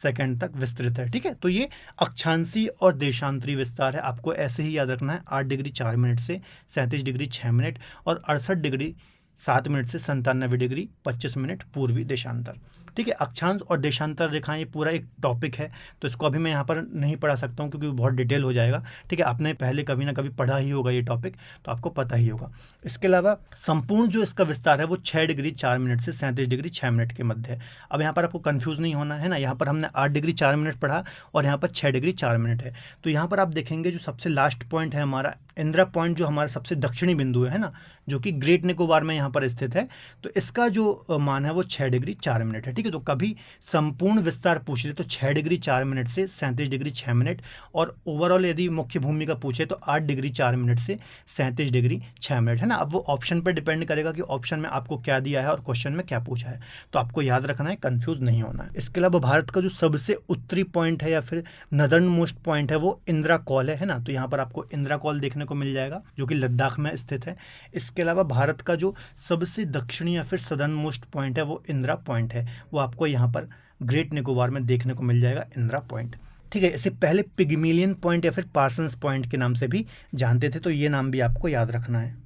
[SPEAKER 1] सेकंड तक विस्तृत है, ठीक है। तो ये अक्षांशीय और देशांतरीय विस्तार है, आपको ऐसे ही याद रखना है। 8 डिग्री 4 मिनट से 37 डिग्री 6 मिनट और 68 डिग्री 7 मिनट से 97 डिग्री 25 मिनट पूर्वी देशांतर, ठीक है। अक्षांश और देशांतर रेखाएं ये पूरा एक टॉपिक है, तो इसको अभी मैं यहाँ पर नहीं पढ़ा सकता हूँ क्योंकि बहुत डिटेल हो जाएगा, ठीक है। आपने पहले कभी ना कभी पढ़ा ही होगा ये टॉपिक, तो आपको पता ही होगा। इसके अलावा संपूर्ण जो इसका विस्तार है वो 6 डिग्री 4 मिनट से 37 डिग्री 6 मिनट के मध्य है। अब यहाँ पर आपको कन्फ्यूज़ नहीं होना है ना। यहाँ पर हमने 8 डिग्री 4 मिनट पढ़ा और यहाँ पर 6 डिग्री 4 मिनट है। तो यहाँ पर आप देखेंगे जो सबसे लास्ट पॉइंट है हमारा इंदिरा पॉइंट, जो हमारा सबसे दक्षिणी बिंदु है ना, जो कि ग्रेट निकोबार में यहाँ पर स्थित है, तो इसका जो मान है वो 6 डिग्री 4 मिनट है, ठीक है। तो कभी संपूर्ण विस्तार पूछ ले तो 6 डिग्री 4 मिनट से 37 डिग्री 6 मिनट, और ओवरऑल यदि मुख्य भूमि का पूछे तो 8 डिग्री 4 मिनट से 37 डिग्री 6 मिनट, है ना। अब वो ऑप्शन पर डिपेंड करेगा कि ऑप्शन में आपको क्या दिया है और क्वेश्चन में क्या पूछा है, तो आपको याद रखना है, कंफ्यूज नहीं होना है। इसके अलावा भारत का जो सबसे उत्तरी पॉइंट है या फिर नदर्न मोस्ट पॉइंट है वो इंदिरा कॉल है ना। तो यहाँ पर आपको इंदिरा कॉल देखने को मिल जाएगा जो कि लद्दाख में स्थित है। इसके अलावा भारत का जो सबसे दक्षिणी या फिर सदर्न मोस्ट पॉइंट है वो इंदिरा पॉइंट है, वो आपको यहाँ पर ग्रेट निकोबार में देखने को मिल जाएगा, इंदिरा पॉइंट, ठीक है। इसे पहले पिग्मेलियन पॉइंट या फिर पार्सन्स पॉइंट के नाम से भी जानते थे, तो ये नाम भी आपको याद रखना है।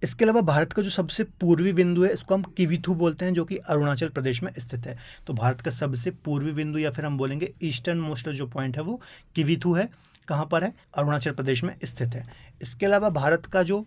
[SPEAKER 1] इसके अलावा भारत का जो सबसे पूर्वी बिंदु है इसको हम किविथु बोलते हैं, जो कि अरुणाचल प्रदेश में स्थित है। तो भारत का सबसे पूर्वी बिंदु या फिर हम बोलेंगे ईस्टर्न मोस्ट जो पॉइंट है वो किविथु है। कहाँ पर है? अरुणाचल प्रदेश में स्थित है। इसके अलावा भारत का जो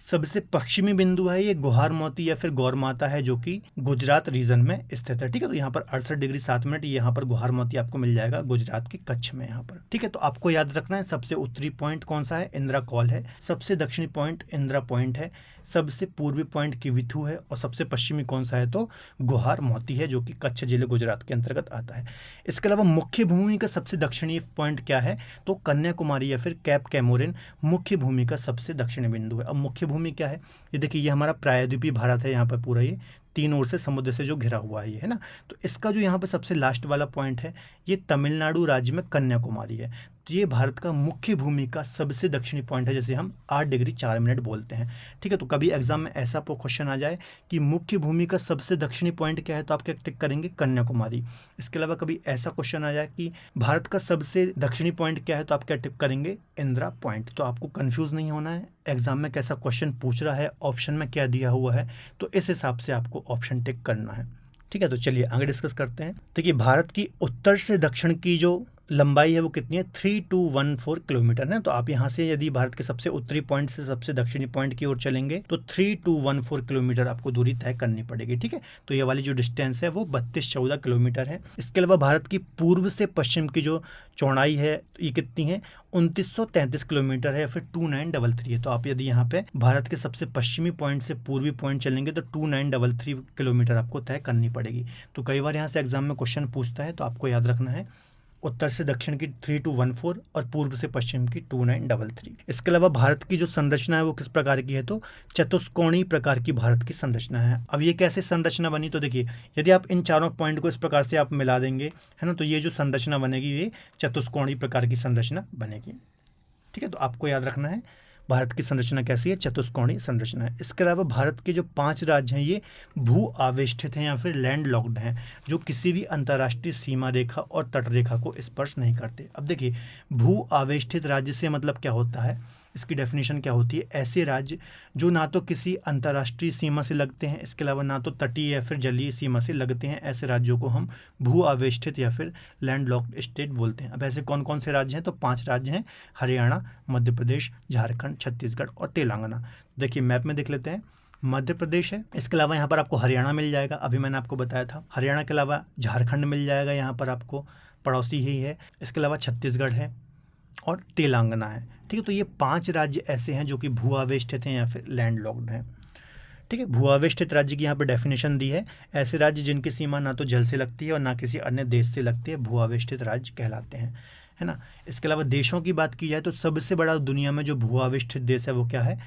[SPEAKER 1] सबसे पश्चिमी बिंदु है ये गुहार मोती या फिर गौरमाता है, जो कि गुजरात रीजन में स्थित है, ठीक है। तो यहाँ पर 68 डिग्री 7 मिनट यहाँ पर गुहार मोती आपको मिल जाएगा गुजरात के कच्छ में यहाँ पर, ठीक है। तो आपको याद रखना है सबसे उत्तरी पॉइंट कौन सा है? इंदिरा कॉल है। सबसे दक्षिणी पॉइंट इंदिरा पॉइंट है। सबसे पूर्वी पॉइंट किविथु है। और सबसे पश्चिमी कौन सा है? तो गुहार मोती है, जो कि कच्छ जिले गुजरात के अंतर्गत आता है। इसके अलावा मुख्य भूमि का सबसे दक्षिणी पॉइंट क्या है? तो कन्याकुमारी या फिर कैप कैमोरिन मुख्य भूमि का सबसे दक्षिणी बिंदु है। अब मुख्य भूमि क्या है, ये देखिए ये हमारा प्रायद्वीपीय भारत है, यहाँ पर पूरा ये 3 ओर से समुद्र से जो घिरा हुआ है ये, है ना। तो इसका जो यहाँ पर सबसे लास्ट वाला पॉइंट है, ये तमिलनाडु राज्य में कन्याकुमारी है। तो ये भारत का मुख्य भूमि का सबसे दक्षिणी पॉइंट है, जैसे हम 8 डिग्री 4 मिनट बोलते हैं, ठीक है। तो कभी एग्जाम में ऐसा क्वेश्चन आ जाए कि मुख्य भूमि का सबसे दक्षिणी पॉइंट क्या है, तो आप क्या टिक करेंगे, कन्याकुमारी। इसके अलावा कभी ऐसा क्वेश्चन आ जाए कि भारत का सबसे दक्षिणी पॉइंट क्या है, तो आप क्या टिक करेंगे, इंदिरा पॉइंट। तो आपको कंफ्यूज नहीं होना है एग्जाम में कैसा क्वेश्चन पूछ रहा है, ऑप्शन में क्या दिया हुआ है, तो इस हिसाब से आपको ऑप्शन टिक करना है, ठीक है। तो चलिए आगे डिस्कस करते हैं। देखिए भारत की उत्तर से दक्षिण की जो लंबाई है वो कितनी है, 3214 किलोमीटर है। तो आप यहाँ से यदि भारत के सबसे उत्तरी पॉइंट से सबसे दक्षिणी पॉइंट की ओर चलेंगे तो 3214 किलोमीटर आपको दूरी तय करनी पड़ेगी, ठीक है। तो ये वाली जो डिस्टेंस है वो 3214 किलोमीटर है। इसके अलावा भारत की पूर्व से पश्चिम की जो चौड़ाई है ये कितनी है, 2933 किलोमीटर है, या फिर 2933 है। तो आप यदि यहाँ पे भारत के सबसे पश्चिमी पॉइंट से पूर्वी पॉइंट चलेंगे तो 2933 किलोमीटर आपको तय करनी पड़ेगी। तो कई बार यहाँ से एग्जाम में क्वेश्चन पूछता है, तो आपको याद रखना है उत्तर से दक्षिण की 3214 और पूर्व से पश्चिम की 2933। इसके अलावा भारत की जो संरचना है वो किस प्रकार की है, तो चतुष्कोणीय प्रकार की भारत की संरचना है। अब ये कैसे संरचना बनी, तो देखिए यदि आप इन चारों पॉइंट को इस प्रकार से आप मिला देंगे, है ना, तो ये जो संरचना बनेगी ये चतुष्कोणीय प्रकार की संरचना बनेगी, ठीक है। तो आपको याद रखना है भारत की संरचना कैसी है, चतुष्कोणीय संरचना है। इसके अलावा भारत के जो 5 राज्य हैं ये भू आवेष्टित हैं या फिर लैंड लॉक्ड हैं, जो किसी भी अंतर्राष्ट्रीय सीमा रेखा और तट रेखा को स्पर्श नहीं करते। अब देखिए भू आवेष्टित राज्य से मतलब क्या होता है, इसकी डेफिनेशन क्या होती है, ऐसे राज्य जो ना तो किसी अंतर्राष्ट्रीय सीमा से लगते हैं, इसके अलावा ना तो तटीय या फिर जलीय सीमा से लगते हैं, ऐसे राज्यों को हम भू आवेष्टित या फिर लैंड लॉक्ड स्टेट बोलते हैं। अब ऐसे कौन कौन से राज्य हैं, तो 5 राज्य हैं, हरियाणा, मध्य प्रदेश, झारखंड, छत्तीसगढ़ और तेलंगाना। देखिए मैप में देख लेते हैं, मध्य प्रदेश है, इसके अलावा यहाँ पर आपको हरियाणा मिल जाएगा, अभी मैंने आपको बताया था। हरियाणा के अलावा झारखंड मिल जाएगा, यहाँ पर आपको पड़ोसी ही है। इसके अलावा छत्तीसगढ़ है और तेलंगाना है, ठीक है। तो ये 5 राज्य ऐसे हैं जो कि भू आवेष्टित हैं या फिर लैंड लॉक्ड हैं, ठीक है। भू आवेष्टित राज्य की यहाँ पर डेफिनेशन दी है, ऐसे राज्य जिनकी सीमा ना तो जल से लगती है और ना किसी अन्य देश से लगती है, भू आवेष्टित राज्य कहलाते हैं, है ना। इसके अलावा देशों की बात की जाए तो सबसे बड़ा दुनिया में जो भू आवेष्टित देश है वो क्या है,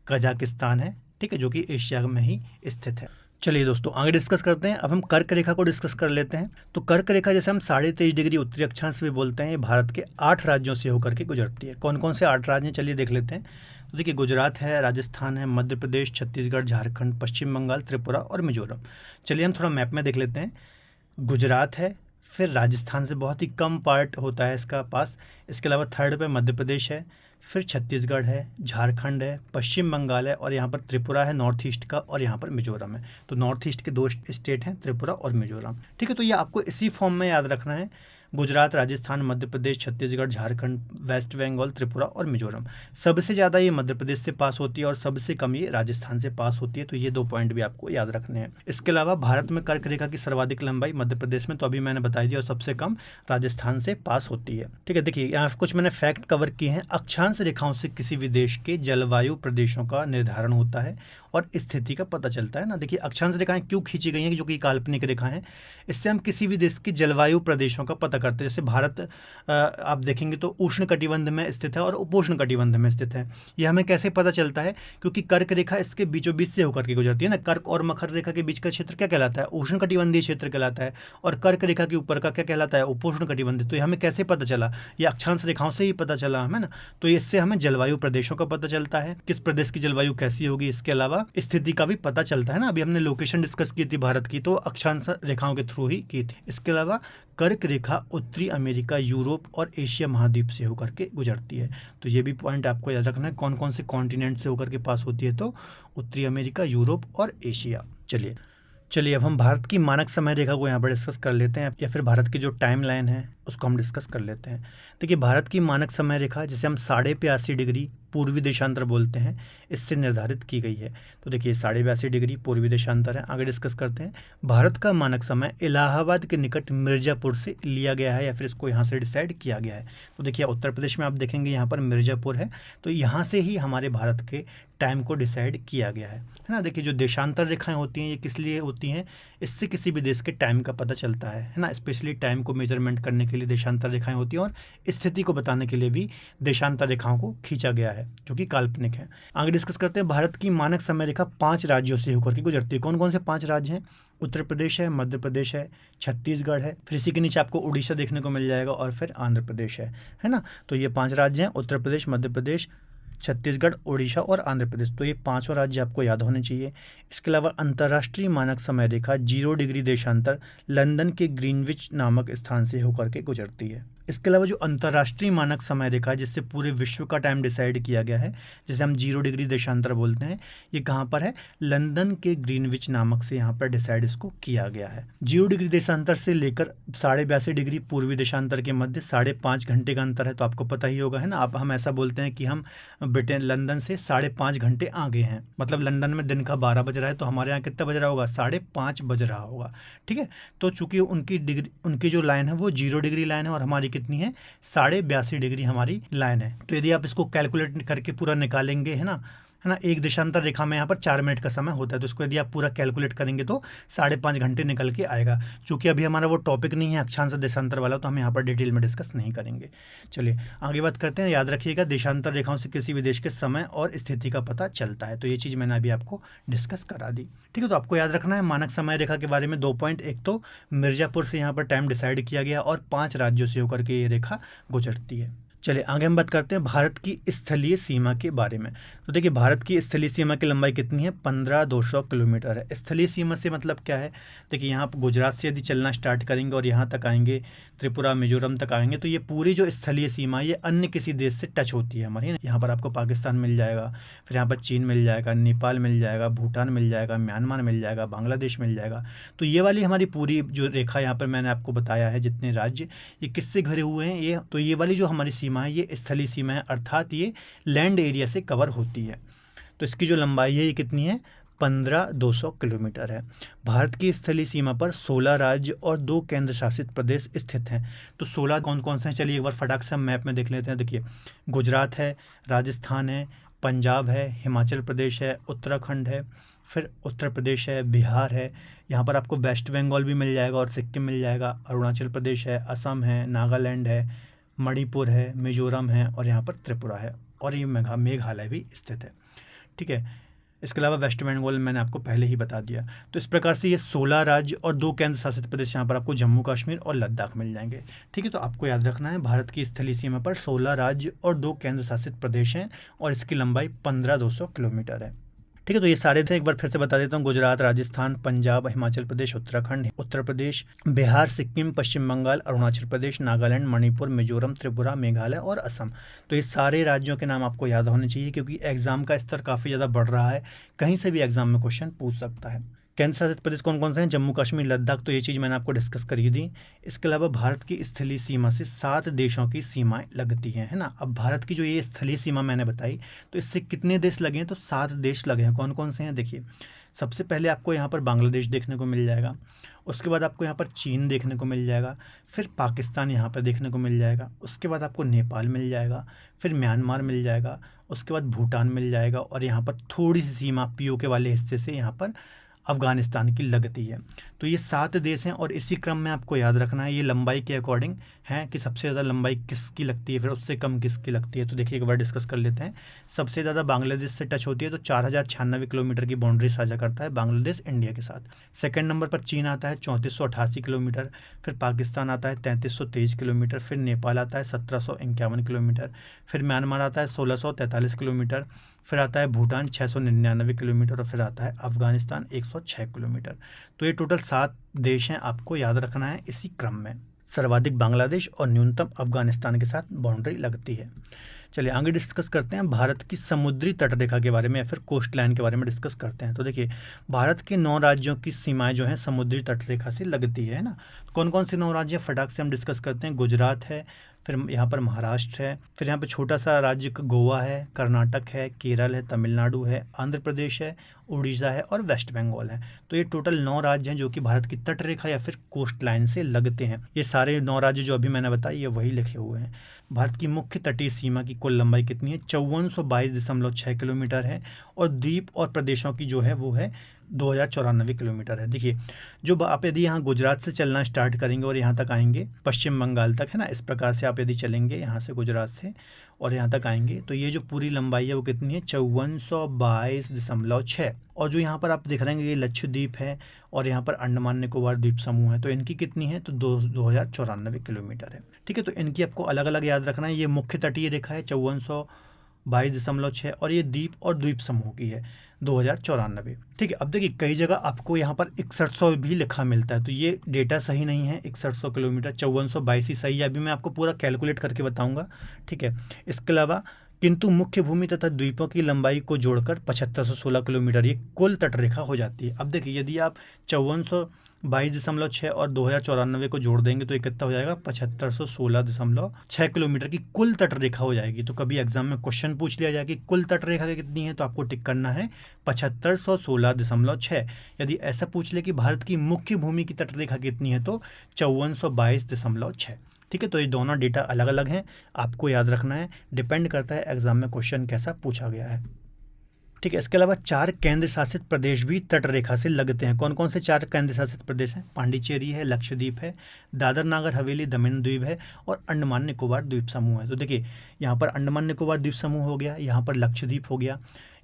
[SPEAKER 1] कजाकिस्तान है, ठीक है, जो कि एशिया में ही स्थित है। चलिए दोस्तों आगे डिस्कस करते हैं। अब हम कर्क रेखा को डिस्कस कर लेते हैं। तो कर्क रेखा जैसे हम 23.5 डिग्री उत्तरी अक्षांश भी बोलते हैं, ये भारत के 8 राज्यों से होकर के गुजरती है। कौन कौन से 8 राज्य हैं, चलिए देख लेते हैं। तो देखिए गुजरात है, राजस्थान है, मध्य प्रदेश, छत्तीसगढ़, झारखंड, पश्चिम बंगाल, त्रिपुरा और मिजोरम। चलिए हम थोड़ा मैप में देख लेते हैं। गुजरात है, फिर राजस्थान से बहुत ही कम पार्ट होता है इसका पास, इसके अलावा थर्ड पे मध्य प्रदेश है, फिर छत्तीसगढ़ है, झारखंड है, पश्चिम बंगाल है और यहाँ पर त्रिपुरा है नॉर्थ ईस्ट का, और यहाँ पर मिजोरम है। तो नॉर्थ ईस्ट के 2 स्टेट हैं, त्रिपुरा और मिजोरम, ठीक है। तो ये आपको इसी फॉर्म में याद रखना है, गुजरात, राजस्थान, मध्य प्रदेश, छत्तीसगढ़, झारखंड, वेस्ट बंगाल, त्रिपुरा और मिजोरम। सबसे ज़्यादा ये मध्य प्रदेश से पास होती है और सबसे कम ये राजस्थान से पास होती है। तो ये 2 पॉइंट भी आपको याद रखने हैं। इसके अलावा भारत में कर्क रेखा की सर्वाधिक लंबाई मध्य प्रदेश में, तो अभी मैंने बताई दी, और सबसे कम राजस्थान से पास होती है, ठीक है। देखिए यहाँ कुछ मैंने फैक्ट कवर किए हैं। अक्षांश रेखाओं से किसी भी देश के जलवायु प्रदेशों का निर्धारण होता है और स्थिति का पता चलता है ना। देखिए अक्षांश रेखाएं क्यों खींची गई हैं, जो कि काल्पनिक रेखा हैं, इससे हम किसी भी देश के जलवायु प्रदेशों का पता करते हैं। जैसे भारत आप देखेंगे तो उष्ण कटिबंध में स्थित है और उपोष्ण कटिबंध में स्थित है। यह हमें कैसे पता चलता है, क्योंकि कर्क रेखा इसके बीचों बीच से होकर के गुजरती है ना। कर्क और मकर रेखा के बीच का क्षेत्र क्या कहलाता है, उष्ण कटिबंधीय क्षेत्र कहलाता है, और कर्क रेखा के ऊपर का क्या कहलाता है, उपोष्ण कटिबंधीय। तो ये हमें कैसे पता चला, ये अक्षांश रेखाओं से ही पता चला हमें ना। तो इससे हमें जलवायु प्रदेशों का पता चलता है, किस प्रदेश की जलवायु कैसी होगी, इसके अलावा स्थिति का भी पता चलता है ना। अभी हमने लोकेशन डिस्कस की थी भारत की, तो अक्षांश रेखाओं के थ्रू ही की थी। इसके अलावा कर्क रेखा उत्तरी अमेरिका, यूरोप और एशिया महाद्वीप से होकर के गुजरती है। तो ये भी पॉइंट आपको याद रखना है, कौन कौन से कॉन्टिनेंट से होकर के पास होती है, तो उत्तरी अमेरिका, यूरोप और एशिया। चलिए अब हम भारत की मानक समय रेखा को यहाँ पर डिस्कस कर लेते हैं, या फिर भारत की जो टाइम लाइन है उसको हम डिस्कस कर लेते हैं। देखिए भारत की मानक समय रेखा, जिसे हम 82.5 डिग्री पूर्वी देशांतर बोलते हैं, इससे निर्धारित की गई है। तो देखिए 82.5 डिग्री पूर्वी देशांतर है। आगे डिस्कस करते हैं। भारत का मानक समय इलाहाबाद के निकट मिर्ज़ापुर से लिया गया है, या फिर इसको यहाँ से डिसाइड किया गया है। तो देखिए उत्तर प्रदेश में आप देखेंगे यहाँ पर मिर्ज़ापुर है, तो यहाँ से ही हमारे भारत के टाइम को डिसाइड किया गया है ना। देखिए जो देशांतर रेखाएं होती हैं ये किस लिए होती हैं, इससे किसी भी देश के टाइम का पता चलता है ना। स्पेशली टाइम को मेजरमेंट करने के लिए देशांतर रेखाएं होती हैं, और स्थिति को बताने के लिए भी देशांतर रेखाओं को खींचा गया है। है जो कि काल्पनिक है। आगे डिस्कस करते हैं, भारत की मानक समय रेखा 5 राज्यों से होकर के गुजरती है। कौन कौन से 5 राज्य हैं? उत्तर प्रदेश है, मध्य प्रदेश है, छत्तीसगढ़ है, फिर इसी के नीचे आपको उड़ीसा देखने को मिल जाएगा और फिर आंध्र प्रदेश है ना। तो ये 5 राज्य हैं, उत्तर प्रदेश, मध्य प्रदेश, छत्तीसगढ़, उड़ीसा और आंध्र प्रदेश। तो ये 5 राज्य आपको याद होने चाहिए। इसके अलावा अंतर्राष्ट्रीय मानक समय रेखा 0 डिग्री देशांतर लंदन के ग्रीनविच नामक स्थान से होकर के गुजरती है। इसके अलावा जो अंतर्राष्ट्रीय मानक समय रेखा है जिससे पूरे विश्व का टाइम डिसाइड किया गया है, जिसे हम 0 डिग्री देशांतर बोलते हैं, ये कहाँ पर है? लंदन के ग्रीनविच नामक से यहाँ पर डिसाइड इसको किया गया है। 0 डिग्री देशांतर से लेकर 82.5 डिग्री पूर्वी देशांतर के मध्य 5.5 घंटे का अंतर है। तो आपको पता ही होगा, है ना। आप हम ऐसा बोलते हैं कि हम ब्रिटेन लंदन से 5.5 घंटे आगे हैं। मतलब लंदन में दिन का 12 बज रहा है तो हमारे यहाँ कितना बज रहा होगा? 5:30 बज रहा होगा। ठीक है। तो चूंकि उनकी जो लाइन है वो 0 डिग्री लाइन है और हमारी कितनी है? 82.5 डिग्री हमारी लाइन है। तो यदि आप इसको कैलकुलेट करके पूरा निकालेंगे, है ना, एक देशांतर रेखा में यहाँ पर 4 मिनट का समय होता है। तो इसको यदि आप पूरा कैलकुलेट करेंगे तो 5.5 घंटे निकल के आएगा। चूंकि अभी हमारा वो टॉपिक नहीं है अक्षांश देशांतर वाला, तो हम यहाँ पर डिटेल में डिस्कस नहीं करेंगे। चलिए आगे बात करते हैं। याद रखिएगा, देशांतर रेखाओं से किसी भी देश के समय और स्थिति का पता चलता है। तो ये चीज़ मैंने अभी आपको डिस्कस करा दी। ठीक है। तो आपको याद रखना है मानक समय रेखा के बारे में 2 पॉइंट। एक तो मिर्ज़ापुर से यहाँ पर टाइम डिसाइड किया गया और 5 राज्यों से होकर के ये रेखा गुजरती है। चलिए आगे हम बात करते हैं भारत की स्थलीय सीमा के बारे में। तो देखिए, भारत की स्थलीय सीमा की लंबाई कितनी है? 15,200 किलोमीटर है। स्थलीय सीमा से मतलब क्या है? देखिए, यहाँ पर गुजरात से यदि चलना स्टार्ट करेंगे और यहाँ तक आएंगे, त्रिपुरा मिजोरम तक आएंगे, तो ये पूरी जो स्थलीय सीमा ये अन्य किसी देश से टच होती है हमारी। यहाँ पर आपको पाकिस्तान मिल जाएगा, फिर यहाँ पर चीन मिल जाएगा, नेपाल मिल जाएगा, भूटान मिल जाएगा, म्यांमार मिल जाएगा, बांग्लादेश मिल जाएगा। तो ये वाली हमारी पूरी जो रेखा यहाँ पर मैंने आपको बताया है, जितने राज्य ये किससे घिरे हुए हैं, ये तो ये वाली जो हमारी सीमा है ये स्थलीय सीमा है, अर्थात ये लैंड एरिया से कवर होती है। तो इसकी जो लंबाई है ये कितनी है? 15,200 किलोमीटर है। भारत की स्थलीय सीमा पर 16 राज्य और 2 केंद्र शासित प्रदेश स्थित हैं। तो 16 कौन कौन से हैं? चलिए एक बार फटाक से हम मैप में देख लेते हैं। देखिए, गुजरात है, राजस्थान है, पंजाब है, हिमाचल प्रदेश है, उत्तराखंड है, फिर उत्तर प्रदेश है, बिहार है, यहाँ पर आपको वेस्ट बंगाल भी मिल जाएगा और सिक्किम मिल जाएगा, अरुणाचल प्रदेश है, असम है, नागालैंड है, मणिपुर है, मिजोरम है और यहाँ पर त्रिपुरा है और ये मेघालय भी स्थित है। ठीक है। इसके अलावा वेस्ट बंगाल मैंने आपको पहले ही बता दिया। तो इस प्रकार से ये 16 राज्य और 2 केंद्र शासित प्रदेश, यहाँ पर आपको जम्मू कश्मीर और लद्दाख मिल जाएंगे। ठीक है। तो आपको याद रखना है, भारत की स्थलीय सीमा पर 16 राज्य और 2 केंद्र शासित प्रदेश हैं और इसकी लंबाई 15,200 किलोमीटर है। ठीक है। तो ये सारे थे, एक बार फिर से बता देता हूँ। गुजरात, राजस्थान, पंजाब, हिमाचल प्रदेश, उत्तराखंड, उत्तर प्रदेश, बिहार, सिक्किम, पश्चिम बंगाल, अरुणाचल प्रदेश, नागालैंड, मणिपुर, मिजोरम, त्रिपुरा, मेघालय और असम। तो ये सारे राज्यों के नाम आपको याद होने चाहिए क्योंकि एग्जाम का स्तर काफ़ी ज़्यादा बढ़ रहा है, कहीं से भी एग्जाम में क्वेश्चन पूछ सकता है। केंद्र शासित प्रदेश कौन कौन से हैं? जम्मू कश्मीर, लद्दाख। तो ये चीज़ मैंने आपको डिस्कस करी दी। इसके अलावा भारत की स्थलीय सीमा से 7 देशों की सीमाएं लगती हैं, है ना। अब भारत की जो ये स्थलीय सीमा मैंने बताई, तो इससे कितने देश लगे हैं? तो 7 देश लगे हैं। कौन कौन से हैं? देखिए, सबसे पहले आपको यहाँ पर बांग्लादेश देखने को मिल जाएगा, उसके बाद आपको यहाँ पर चीन देखने को मिल जाएगा, फिर पाकिस्तान यहाँ पर देखने को मिल जाएगा, उसके बाद आपको नेपाल मिल जाएगा, फिर म्यांमार मिल जाएगा, उसके बाद भूटान मिल जाएगा और यहाँ पर थोड़ी सी सीमा पीओके वाले हिस्से से यहाँ पर अफ़गानिस्तान की लगती है। तो ये 7 देश हैं और इसी क्रम में आपको याद रखना है, ये लंबाई के अकॉर्डिंग है कि सबसे ज़्यादा लंबाई किसकी लगती है, फिर उससे कम किसकी लगती है। तो देखिए एक बार डिस्कस कर लेते हैं। सबसे ज़्यादा बांग्लादेश से टच होती है, तो 4,096 किलोमीटर की बाउंड्री साझा करता है बांग्लादेश इंडिया के साथ। सेकंड नंबर पर चीन आता है 3488 किलोमीटर, फिर पाकिस्तान आता है 3323 किलोमीटर, फिर नेपाल आता है 1751 किलोमीटर, फिर म्यांमार आता है 1643 किलोमीटर, फिर आता है भूटान 699 किलोमीटर और फिर आता है अफ़गानिस्तान 106 किलोमीटर। तो ये टोटल 7 देश हैं, आपको याद रखना है इसी क्रम में। सर्वाधिक बांग्लादेश और न्यूनतम अफ़गानिस्तान के साथ बाउंड्री लगती है। चलिए आगे डिस्कस करते हैं भारत की समुद्री तटरेखा के बारे में या फिर कोस्ट लाइन के बारे में डिस्कस करते हैं। तो देखिए, भारत के 9 राज्यों की सीमाएं जो हैं समुद्री तटरेखा से लगती है ना। कौन कौन से 9 राज्य फटाक से हम डिस्कस करते हैं। गुजरात है, फिर यहाँ पर महाराष्ट्र है, फिर यहाँ पर छोटा सा राज्य गोवा है, कर्नाटक है, केरल है, तमिलनाडु है, आंध्र प्रदेश है, उड़ीसा है और वेस्ट बंगाल है। तो ये टोटल 9 राज्य हैं जो कि भारत की तटरेखा या फिर कोस्ट लाइन से लगते हैं। ये सारे 9 राज्य जो अभी मैंने बताई ये वही लिखे हुए हैं। भारत की मुख्य तटीय सीमा की कुल लंबाई कितनी है? 5422.6 किलोमीटर है और द्वीप और प्रदेशों की जो है वो है 2094 किलोमीटर है। देखिए, जो आप यदि यहाँ गुजरात से चलना स्टार्ट करेंगे और यहाँ तक आएंगे पश्चिम बंगाल तक, है ना, इस प्रकार से आप यदि चलेंगे यहाँ से गुजरात से और यहाँ तक आएंगे तो ये जो पूरी लंबाई है वो कितनी है, 5422.6। और जो यहाँ पर आप देख रहे हैं ये लक्षद्वीप है और यहाँ पर अंडमान निकोबार द्वीप समूह है, तो इनकी कितनी है, तो 2094 किलोमीटर है। ठीक है, तो इनकी आपको अलग अलग याद रखना है। ये मुख्य तटीय रेखा है 5422.6 और ये द्वीप और द्वीप समूह की है 2094। ठीक है, अब देखिए कई जगह आपको यहाँ पर 6100 भी लिखा मिलता है, तो ये डेटा सही नहीं है। 6100 किलोमीटर, 5422 ही सही है। अभी मैं आपको पूरा कैलकुलेट करके बताऊंगा। ठीक है, इसके अलावा किंतु मुख्य भूमि तथा द्वीपों की लंबाई को जोड़कर 7516 किलोमीटर ये कुल तटरेखा हो जाती है। अब देखिए यदि आप 5422.6 और 2094 को जोड़ देंगे तो ये कितना हो जाएगा, 7516.6 किलोमीटर की कुल तटरेखा हो जाएगी। तो कभी एग्जाम में क्वेश्चन पूछ लिया जाए कि कुल तटरेखा कितनी है, तो आपको टिक करना है 7516.6। यदि ऐसा पूछ ले कि भारत की मुख्य भूमि की तटरेखा कितनी है तो 5422.6। ठीक है, तो ये दोनों डेटा अलग अलग हैं, आपको याद रखना है। डिपेंड करता है एग्जाम में क्वेश्चन कैसा पूछा गया है। ठीक है, इसके अलावा 4 केंद्र शासित प्रदेश भी तटरेखा से लगते हैं। कौन कौन से 4 केंद्र शासित प्रदेश हैं? पांडिचेरी है, लक्षद्वीप है, दादर नागर हवेली दमन द्वीप है और अंडमान निकोबार द्वीप समूह है। तो देखिए यहाँ पर अंडमान निकोबार द्वीप समूह हो गया, यहाँ पर लक्षद्वीप हो गया,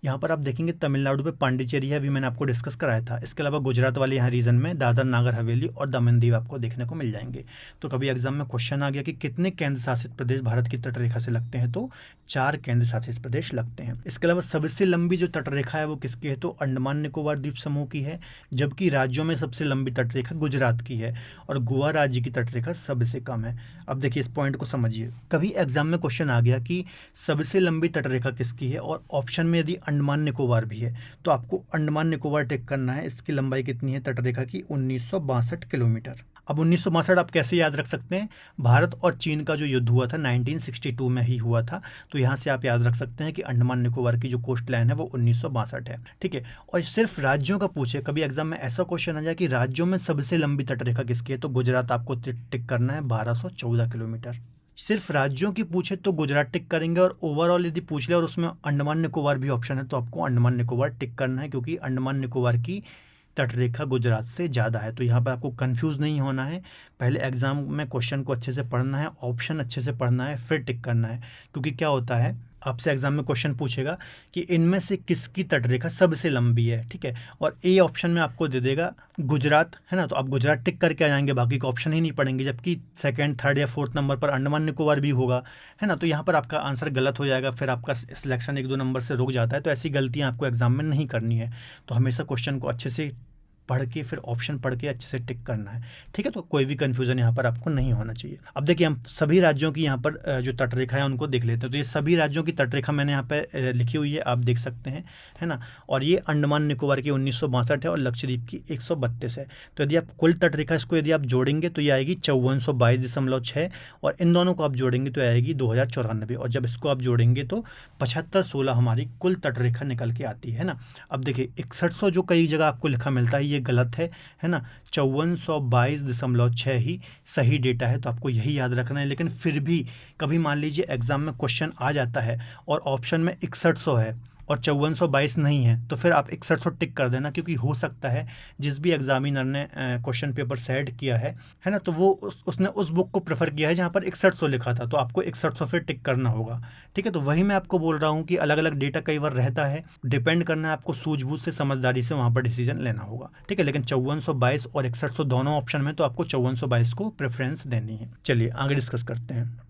[SPEAKER 1] यहाँ पर आप देखेंगे तमिलनाडु पे पांडिचेरी है, अभी मैंने आपको डिस्कस कराया था। इसके अलावा गुजरात वाले यहाँ रीजन में दादर नागर हवेली और दमन दीव आपको देखने को मिल जाएंगे। तो कभी एग्जाम में क्वेश्चन आ गया कि कितने केंद्र शासित प्रदेश भारत की तटरेखा से लगते हैं, तो 4 केंद्र शासित प्रदेश लगते हैं। इसके अलावा सबसे लंबी जो तटरेखा है वो किसकी है, तो अंडमान निकोबार द्वीप समूह की है, जबकि राज्यों में सबसे लंबी तटरेखा गुजरात की है और गोवा राज्य की तटरेखा सबसे कम है। अब देखिए इस पॉइंट को समझिए, कभी एग्जाम में क्वेश्चन आ गया कि सबसे लंबी तटरेखा किसकी है और ऑप्शन में यदि अंडमान निकोबार भी है तो आपको अंडमान निकोबार टिक करना है। इसकी लंबाई कितनी है तटरेखा की, 1962 किलोमीटर। अब 1962 आप कैसे याद रख सकते हैं, भारत और चीन का जो युद्ध हुआ था 1962 में ही हुआ था, तो यहाँ से आप याद रख सकते हैं कि अंडमान निकोबार की जो कोस्ट लाइन है वो 1962 है। ठीक है, और सिर्फ राज्यों का पूछे, कभी एग्जाम में ऐसा क्वेश्चन आ जाए कि राज्यों में सबसे लंबी तटरेखा किसकी है, तो गुजरात आपको टिक करना है 1214 किलोमीटर। सिर्फ राज्यों की पूछे तो गुजरात टिक करेंगे, और ओवरऑल यदि पूछ ले और उसमें अंडमान निकोबार भी ऑप्शन है तो आपको अंडमान निकोबार टिक करना है, क्योंकि अंडमान निकोबार की तटरेखा गुजरात से ज़्यादा है। तो यहाँ पर आपको कंफ्यूज नहीं होना है, पहले एग्जाम में क्वेश्चन को अच्छे से पढ़ना है, ऑप्शन अच्छे से पढ़ना है, फिर टिक करना है। क्योंकि क्या होता है, आपसे एग्जाम में क्वेश्चन पूछेगा कि इनमें से किसकी तटरेखा सबसे लंबी है। ठीक है, और ए ऑप्शन में आपको दे देगा गुजरात, है ना, तो आप गुजरात टिक करके आ जाएंगे, बाकी का ऑप्शन ही नहीं पढ़ेंगे। जबकि सेकंड, थर्ड या फोर्थ नंबर पर अंडमान निकोबार भी होगा, है ना, तो यहाँ पर आपका आंसर गलत हो जाएगा, फिर आपका सिलेक्शन 1-2 नंबर से रुक जाता है। तो ऐसी गलतियाँ आपको एग्जाम में नहीं करनी है। तो हमेशा क्वेश्चन को अच्छे से पढ़ के फिर ऑप्शन पढ़ के अच्छे से टिक करना है। ठीक है, तो कोई भी कंफ्यूजन यहाँ पर आपको नहीं होना चाहिए। अब देखिए हम सभी राज्यों की यहाँ पर जो तटरेखा है उनको देख लेते हैं। तो ये सभी राज्यों की तटरेखा मैंने यहाँ पे लिखी हुई है, आप देख सकते हैं, है ना। और ये अंडमान निकोबार की 1962 है और लक्षद्वीप की 132 है। तो यदि आप कुल तटरेखा इसको यदि आप जोड़ेंगे तो ये आएगी 5422.6 और इन दोनों को आप जोड़ेंगे तो आएगी 2094, और जब इसको आप जोड़ेंगे तो 7516 हमारी कुल तटरेखा निकल के आती है ना। अब देखिए 6100 जो कई जगह आपको लिखा मिलता है ये गलत है ना, 5422.6 ही सही डेटा है। तो आपको यही याद रखना है। लेकिन फिर भी कभी मान लीजिए एग्जाम में क्वेश्चन आ जाता है और ऑप्शन में 6100 है और 5422 नहीं है, तो फिर आप 6100 टिक कर देना, क्योंकि हो सकता है जिस भी एग्जामिनर ने क्वेश्चन पेपर सेट किया है ना, तो वो उसने उस बुक को प्रेफर किया है जहाँ पर 6100 लिखा था, तो आपको 6100 फिर टिक करना होगा। ठीक है, तो वही मैं आपको बोल रहा हूँ कि अलग अलग डेटा कई बार रहता है, डिपेंड करना है आपको, सूझबूझ से समझदारी से वहाँ पर डिसीजन लेना होगा। ठीक है, लेकिन 5422 और 6100 दोनों ऑप्शन में तो आपको 5422 को प्रेफरेंस देनी है। चलिए आगे डिस्कस करते हैं।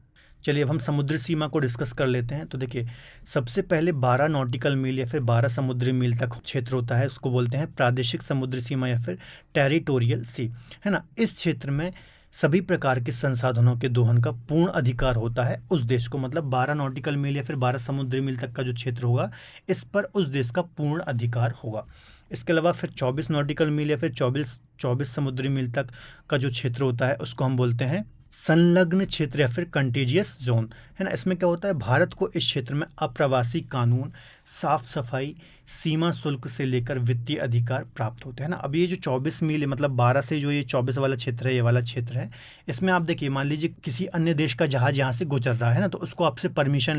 [SPEAKER 1] चलिए अब हम समुद्री सीमा को डिस्कस कर लेते हैं। तो देखिए सबसे पहले 12 नॉटिकल मील या फिर 12 समुद्री मील तक क्षेत्र होता है, उसको बोलते हैं प्रादेशिक समुद्री सीमा या फिर टेरिटोरियल सी, है ना। इस क्षेत्र में सभी प्रकार के संसाधनों के दोहन का पूर्ण अधिकार होता है उस देश को, मतलब 12 नॉटिकल मील या फिर 12 समुद्री मील तक का जो क्षेत्र होगा इस पर उस देश का पूर्ण अधिकार होगा। इसके अलावा फिर 24 नॉटिकल मील या फिर 24 समुद्री मील तक का जो क्षेत्र होता है उसको हम बोलते हैं संलग्न क्षेत्र या फिर कंटीजियस जोन, है ना। इसमें क्या होता है, भारत को इस क्षेत्र में अप्रवासी कानून, साफ सफाई, सीमा शुल्क से लेकर वित्तीय अधिकार प्राप्त होते हैं ना। अब ये जो 24 मील मतलब 12 से जो ये 24 वाला क्षेत्र है, ये वाला क्षेत्र है, इसमें आप देखिए मान लीजिए किसी अन्य देश का जहाज यहाँ से गुजर रहा है ना, तो उसको आपसे परमिशन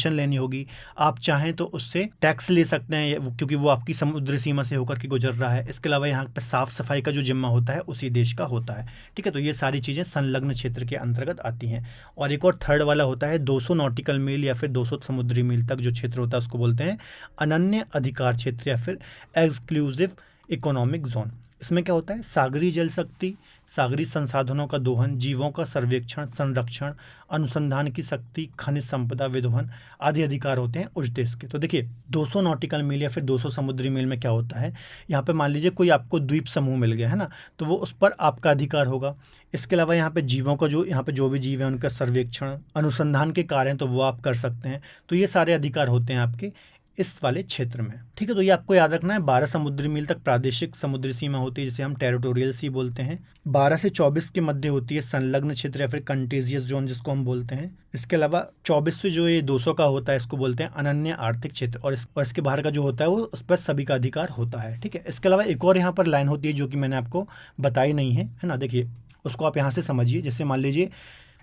[SPEAKER 1] लेनी होगी। आप चाहें तो उससे टैक्स ले सकते हैं क्योंकि वो आपकी समुद्री सीमा से होकर के गुजर रहा है। इसके अलावा यहाँ पर साफ सफाई का जो जिम्मा होता है उसी देश का होता है, ठीक है। तो ये सारी चीज़ें संलग्न क्षेत्र के अंतर्गत आती हैं। और एक और थर्ड वाला होता है 200 नॉटिकल मील या फिर 200 समुद्री मील तक जो क्षेत्र होता है उसको बोलते हैं अनन्य अधिकार क्षेत्र या फिर एक्सक्लूसिव इकोनॉमिक जोन। इसमें क्या होता है, सागरी जल शक्ति, सागरी संसाधनों का दोहन, जीवों का सर्वेक्षण, संरक्षण, अनुसंधान की शक्ति, खनिज संपदा विदोहन आदि अधिकार होते हैं उस देश के। तो देखिए 200 नॉटिकल मील या फिर 200 समुद्री मील में क्या होता है, यहाँ पे मान लीजिए कोई आपको द्वीप समूह मिल गया है ना, तो वो उस पर आपका अधिकार होगा। इसके अलावा यहाँ पे जीवों का जो यहाँ पे जो भी जीव है उनका सर्वेक्षण, अनुसंधान के कार्य हैं तो वो आप कर सकते हैं। तो ये सारे अधिकार होते हैं आपके इस वाले क्षेत्र में, ठीक है। तो ये आपको याद रखना है। 12 समुद्री मील तक प्रादेशिक समुद्री सीमा होती है जिसे हम टेरिटोरियल सी बोलते हैं। 12 से 24 के मध्य होती है संलग्न क्षेत्र या फिर कंटेजियस जोन जिसको हम बोलते हैं। इसके अलावा 24 से जो ये 200 का होता है इसको बोलते हैं अनन्य आर्थिक क्षेत्र, और इसके बाहर का जो होता है वो उस पर सभी का अधिकार होता है, ठीक है। इसके अलावा एक और यहाँ पर लाइन होती है जो कि मैंने आपको बताई नहीं है ना, देखिए उसको आप यहाँ से समझिए। जैसे मान लीजिए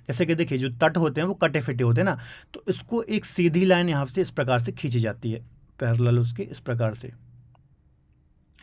[SPEAKER 1] जैसे कि देखिए जो तट होते हैं वो कटे फिटे होते हैं ना, तो इसको एक सीधी लाइन यहाँ से इस प्रकार से खींची जाती है, पैरेलल उसके इस प्रकार से,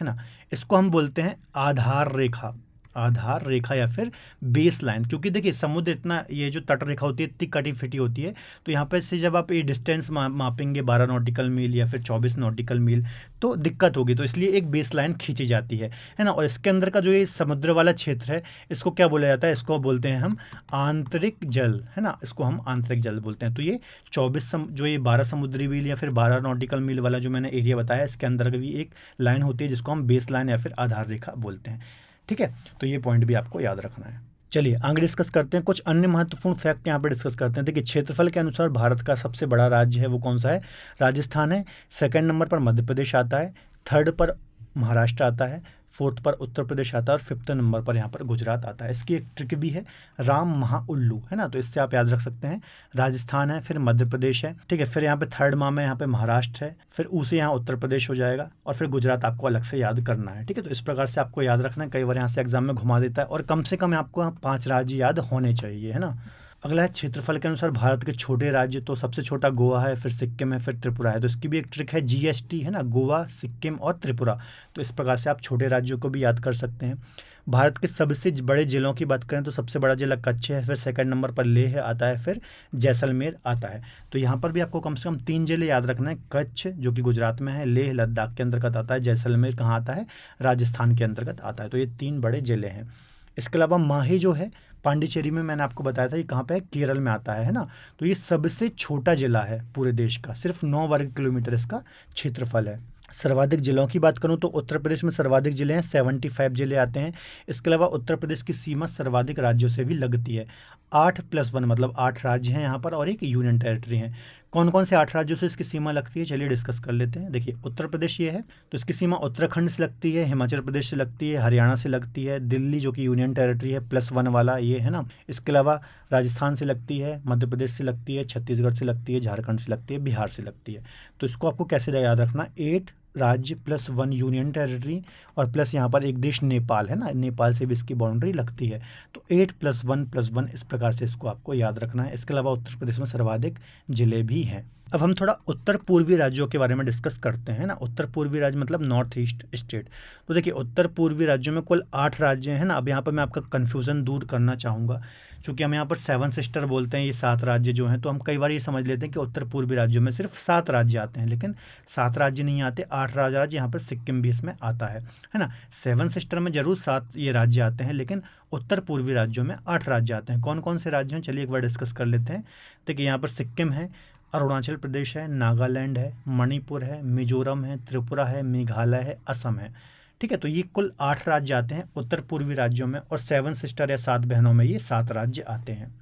[SPEAKER 1] है ना। इसको हम बोलते हैं आधार रेखा, आधार रेखा या फिर बेस लाइन। क्योंकि देखिए समुद्र इतना, ये जो तट रेखा होती है इतनी कटी फिटी होती है, तो यहाँ पर से जब आप ये डिस्टेंस मापेंगे 12 नॉटिकल मील या फिर 24 नॉटिकल मील तो दिक्कत होगी, तो इसलिए एक बेस लाइन खींची जाती है ना। और इसके अंदर का जो ये समुद्र वाला क्षेत्र है इसको क्या बोला जाता है, इसको बोलते हैं हम आंतरिक जल, है ना, इसको हम आंतरिक जल बोलते हैं। तो ये 24 जो ये 12 समुद्री मील या फिर 12 नॉटिकल मील वाला जो मैंने एरिया बताया इसके अंदर भी एक लाइन होती है जिसको हम बेस लाइन या फिर आधार रेखा बोलते हैं, ठीक है। तो ये पॉइंट भी आपको याद रखना है। चलिए आगे डिस्कस करते हैं, कुछ अन्य महत्वपूर्ण फैक्ट यहाँ पे डिस्कस करते हैं। देखिए क्षेत्रफल के अनुसार भारत का सबसे बड़ा राज्य है वो कौन सा है, राजस्थान है। सेकंड नंबर पर मध्य प्रदेश आता है, थर्ड पर महाराष्ट्र आता है, फोर्थ पर उत्तर प्रदेश आता है और फिफ्थ नंबर पर यहाँ पर गुजरात आता है। इसकी एक ट्रिक भी है, राम महा उल्लू, है ना, तो इससे आप याद रख सकते हैं। राजस्थान है, फिर मध्य प्रदेश है, ठीक है, फिर यहाँ पे थर्ड माह में यहाँ पे महाराष्ट्र है, फिर उसे यहाँ उत्तर प्रदेश हो जाएगा और फिर गुजरात आपको अलग से याद करना है, ठीक है। तो इस प्रकार से आपको याद रखना है, कई बार यहाँ से एग्जाम में घुमा देता है, और कम से कम आपको 5 राज्य याद होने चाहिए, है ना। अगला है क्षेत्रफल के अनुसार भारत के छोटे राज्य, तो सबसे छोटा गोवा है, फिर सिक्किम है, फिर त्रिपुरा है। तो इसकी भी एक ट्रिक है जीएसटी, है ना, गोवा, सिक्किम और त्रिपुरा। तो इस प्रकार से आप छोटे राज्यों को भी याद कर सकते हैं। भारत के सबसे बड़े जिलों की बात करें तो सबसे बड़ा जिला कच्छ है, फिर सेकंड नंबर पर लेह आता है, फिर जैसलमेर आता है। तो यहाँ पर भी आपको कम से कम 3 जिले याद रखना है, कच्छ जो कि गुजरात में है, लेह लद्दाख के अंतर्गत आता है, जैसलमेर कहाँ आता है, राजस्थान के अंतर्गत आता है। तो ये 3 बड़े जिले हैं। इसके अलावा माहे जो है पांडिचेरी में, मैंने आपको बताया था ये कहाँ पे है, केरल में आता है ना। तो ये सबसे छोटा जिला है पूरे देश का, सिर्फ 9 वर्ग किलोमीटर इसका क्षेत्रफल है। सर्वाधिक जिलों की बात करूं तो उत्तर प्रदेश में सर्वाधिक जिले हैं, 75 जिले आते हैं। इसके अलावा उत्तर प्रदेश की सीमा सर्वाधिक राज्यों से भी लगती है। 8+1 मतलब 8 राज्य हैं यहाँ पर और एक यूनियन टेरिटरी है। कौन कौन से 8 राज्यों से इसकी सीमा लगती है, चलिए डिस्कस कर लेते हैं। देखिए उत्तर प्रदेश ये है तो इसकी सीमा उत्तराखंड से लगती है, हिमाचल प्रदेश से लगती है, हरियाणा से लगती है, दिल्ली जो कि यूनियन टेरिटरी है +1 वाला ये है ना। इसके अलावा राजस्थान से लगती है, मध्य प्रदेश से लगती है, छत्तीसगढ़ से लगती है, झारखंड से लगती है, बिहार से लगती है। तो इसको आपको कैसे याद रखना, 8 राज्य +1 यूनियन टेरिटरी और प्लस यहाँ पर एक देश नेपाल है ना, नेपाल से भी इसकी बाउंड्री लगती है। तो 8+1+1 इस प्रकार से इसको आपको याद रखना है। इसके अलावा उत्तर प्रदेश में सर्वाधिक जिले भी हैं। अब हम थोड़ा उत्तर पूर्वी राज्यों के बारे में डिस्कस करते हैं ना। उत्तर पूर्वी राज्य मतलब नॉर्थ ईस्ट स्टेट। तो देखिए उत्तर पूर्वी राज्यों में कुल 8 राज्य हैं ना। अब यहाँ पर मैं आपका कन्फ्यूज़न दूर करना चाहूँगा, क्योंकि हम यहाँ पर 7 सिस्टर बोलते हैं, ये 7 राज्य जो हैं, तो हम कई बार ये समझ लेते हैं कि उत्तर पूर्वी राज्यों में सिर्फ 7 राज्य आते हैं, लेकिन 7 राज्य नहीं आते, 8 राज्य यहाँ पर सिक्किम भी इसमें आता है ना। 7 सिस्टर में जरूर 7 ये राज्य आते हैं, लेकिन उत्तर पूर्वी राज्यों में 8 राज्य आते हैं। कौन कौन से राज्य हैं, चलिए एक बार डिस्कस कर लेते हैं। देखिए यहाँ पर सिक्किम है, अरुणाचल प्रदेश है, नागालैंड है, मणिपुर है, मिजोरम है, त्रिपुरा है, मेघालय है, असम है, ठीक है। तो ये कुल 8 राज्य आते हैं उत्तर पूर्वी राज्यों में, और 7 सिस्टर या 7 बहनों में ये 7 राज्य आते हैं।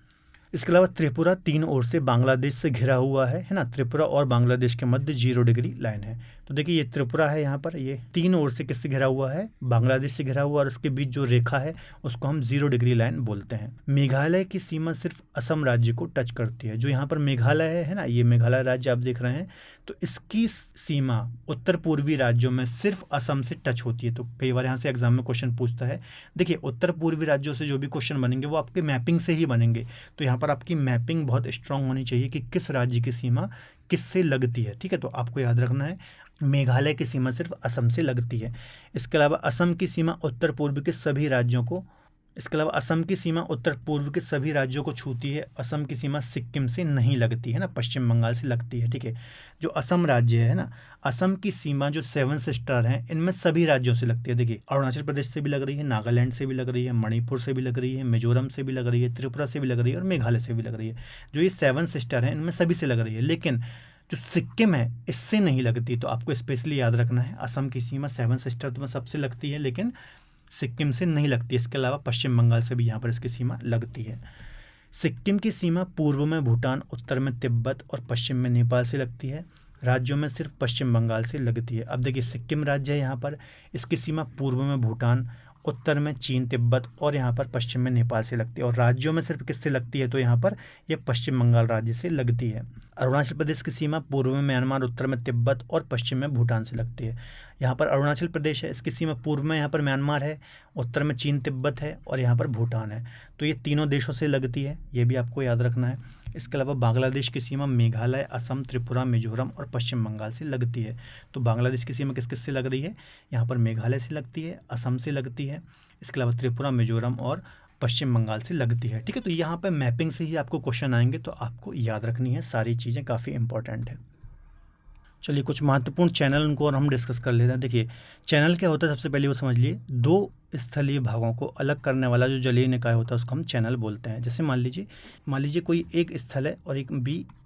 [SPEAKER 1] इसके अलावा त्रिपुरा 3 ओर से बांग्लादेश से घिरा हुआ है ना। त्रिपुरा और बांग्लादेश के मध्य 0 डिग्री लाइन है। तो देखिए ये त्रिपुरा है, यहाँ पर ये 3 ओर से किससे घिरा हुआ है, बांग्लादेश से घिरा हुआ, और उसके बीच जो रेखा है उसको हम 0 डिग्री लाइन बोलते हैं। मेघालय की सीमा सिर्फ असम राज्य को टच करती है। जो यहाँ पर मेघालय है ना, ये मेघालय राज्य आप देख रहे हैं, तो इसकी सीमा उत्तर पूर्वी राज्यों में सिर्फ असम से टच होती है। तो कई बार यहाँ से एग्जाम में क्वेश्चन पूछता है। देखिए, उत्तर पूर्वी राज्यों से जो भी क्वेश्चन बनेंगे वो आपके मैपिंग से ही बनेंगे। तो यहाँ पर आपकी मैपिंग बहुत स्ट्रांग होनी चाहिए कि किस राज्य की सीमा किससे लगती है। ठीक है, तो आपको याद रखना है मेघालय की सीमा सिर्फ असम से लगती है। इसके अलावा असम की सीमा उत्तर पूर्व के सभी राज्यों को छूती है। असम की सीमा सिक्किम से नहीं लगती है ना, पश्चिम बंगाल से लगती है। ठीक है, जो असम राज्य है ना, असम की सीमा जो 7 सिस्टर हैं इनमें सभी राज्यों से लगती है। देखिए, अरुणाचल प्रदेश से भी लग रही है, नागालैंड से भी लग रही है, मणिपुर से भी लग रही है, मिजोरम से भी लग रही है, त्रिपुरा से भी लग रही है और मेघालय से भी लग रही है। जो ये 7 सिस्टर हैं इनमें सभी से लग रही है, लेकिन जो सिक्किम है इससे नहीं लगती। तो आपको स्पेशली याद रखना है, असम की सीमा 7 सिस्टर में सबसे लगती है, लेकिन सिक्किम से नहीं लगती। इसके अलावा पश्चिम बंगाल से भी यहाँ पर इसकी सीमा लगती है। सिक्किम की सीमा पूर्व में भूटान, उत्तर में तिब्बत और पश्चिम में नेपाल से लगती है। राज्यों में सिर्फ पश्चिम बंगाल से लगती है। अब देखिए, सिक्किम राज्य है यहाँ पर, इसकी सीमा पूर्व में भूटान, उत्तर में चीन तिब्बत और यहाँ पर पश्चिम में नेपाल से लगती है। और राज्यों में सिर्फ किससे लगती है, तो यहाँ पर यह पश्चिम बंगाल राज्य से लगती है। अरुणाचल प्रदेश की सीमा पूर्व में म्यांमार, उत्तर में तिब्बत और पश्चिम में भूटान से लगती है। यहाँ पर अरुणाचल प्रदेश है, इसकी सीमा पूर्व में यहाँ पर म्यांमार है, उत्तर में चीन तिब्बत है और यहाँ पर भूटान है। तो ये तीनों देशों से लगती है, ये भी आपको याद रखना है। इसके अलावा बांग्लादेश की सीमा मेघालय, असम, त्रिपुरा, मिजोरम और पश्चिम बंगाल से लगती है। तो बांग्लादेश की सीमा किस किस से लग रही है, यहाँ पर मेघालय से लगती है, असम से लगती है, इसके अलावा त्रिपुरा, मिजोरम और पश्चिम बंगाल से लगती है। ठीक है, तो यहाँ पर मैपिंग से ही आपको क्वेश्चन आएंगे, तो आपको याद रखनी है, सारी चीज़ें काफ़ी इंपॉर्टेंट है। चलिए, कुछ महत्वपूर्ण चैनल उनको और हम डिस्कस कर लेते हैं। देखिए, चैनल क्या होता है, सबसे पहले वो समझ लिए, दो स्थलीय भागों को अलग करने वाला जो जलीय निकाय होता है उसको हम चैनल बोलते हैं। जैसे मान लीजिए कोई एक स्थल है और एक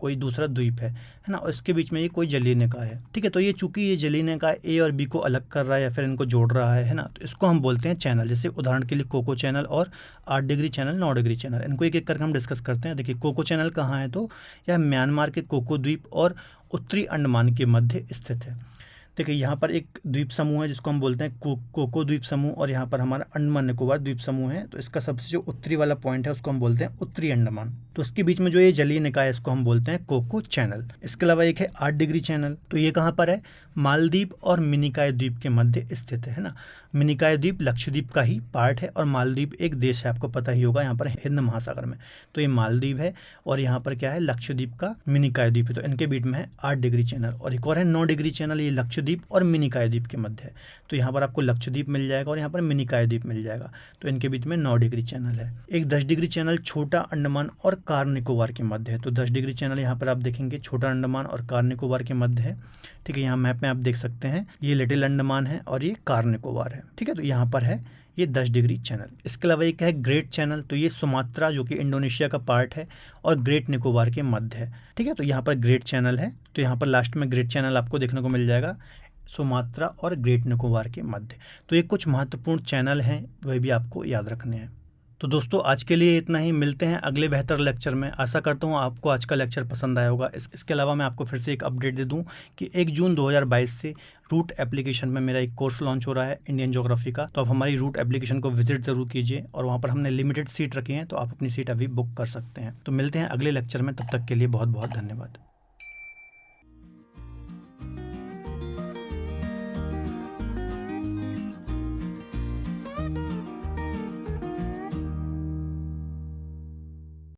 [SPEAKER 1] कोई दूसरा द्वीप है ना, और इसके बीच में ये कोई जलीय निकाय है। ठीक है, तो ये चूंकि ये जलीय निकाय ए और बी को अलग कर रहा है या फिर इनको जोड़ रहा है ना, तो इसको हम बोलते हैं चैनल। जैसे उदाहरण के लिए कोको चैनल और 8 डिग्री चैनल, 9 डिग्री चैनल, इनको एक एक करके हम डिस्कस करते हैं। देखिए, कोको चैनल कहाँ है, तो यह म्यांमार के कोको द्वीप और उत्तरी अंडमान के मध्य स्थित है। देखिए, यहाँ पर एक द्वीप समूह है जिसको हम बोलते हैं कोको द्वीप समूह, और यहाँ पर हमारा अंडमान निकोबार द्वीप समूह है। तो इसका सबसे जो उत्तरी वाला पॉइंट है उसको हम बोलते हैं उत्तरी अंडमान। तो इसके बीच में जो ये जलीय निकाय है इसको हम बोलते हैं कोको चैनल। इसके अलावा एक है 8 डिग्री चैनल, तो ये कहाँ पर है, मालदीव और मिनिकॉय द्वीप के मध्य स्थित है ना। मिनिकॉय द्वीप लक्षद्वीप का ही पार्ट है और मालदीव एक देश है, आपको पता ही होगा, यहाँ पर हिंद महासागर में। तो ये मालदीव है और यहाँ पर क्या है, लक्षद्वीप का मिनिकॉय द्वीप है। तो इनके बीच में है 8 डिग्री चैनल। और एक और है 9 डिग्री चैनल, ये लक्षद्वीप और मिनिकॉय द्वीप के मध्य है। तो यहाँ पर आपको लक्षद्वीप मिल जाएगा और यहाँ पर मिनिकॉय द्वीप मिल जाएगा। तो इनके बीच में 9 डिग्री चैनल है। एक 10 डिग्री चैनल छोटा अंडमान और कार निकोबार के मध्य है। तो 10 डिग्री चैनल यहाँ पर आप देखेंगे छोटा अंडमान और कार निकोबार के मध्य है। ठीक है, यहाँ मैप में आप देख सकते हैं, ये लिटिल अंडमान है और ये कार निकोबार है। ठीक है, तो यहाँ पर है ये 10 डिग्री चैनल। इसके अलावा एक है ग्रेट चैनल, तो ये सुमात्रा जो कि इंडोनेशिया का पार्ट है और ग्रेट निकोबार के मध्य है। ठीक है, तो यहाँ पर ग्रेट चैनल है, तो यहाँ पर लास्ट में ग्रेट चैनल आपको देखने को मिल जाएगा, सुमात्रा और ग्रेट निकोबार के मध्य। तो ये कुछ महत्वपूर्ण चैनल हैं, वह भी आपको याद रखने हैं। तो दोस्तों, आज के लिए इतना ही, मिलते हैं अगले बेहतर लेक्चर में। आशा करता हूँ आपको आज का लेक्चर पसंद आया होगा। इसके अलावा मैं आपको फिर से एक अपडेट दे दूँ कि 1 जून 2022 से रूट एप्लीकेशन में मेरा एक कोर्स लॉन्च हो रहा है इंडियन ज्योग्राफी का। तो आप हमारी रूट एप्लीकेशन को विजिट ज़रूर कीजिए, और वहाँ पर हमने लिमिटेड सीट रखी हैं, तो आप अपनी सीट अभी बुक कर सकते हैं। तो मिलते हैं अगले लेक्चर में, तब तक के लिए बहुत बहुत धन्यवाद।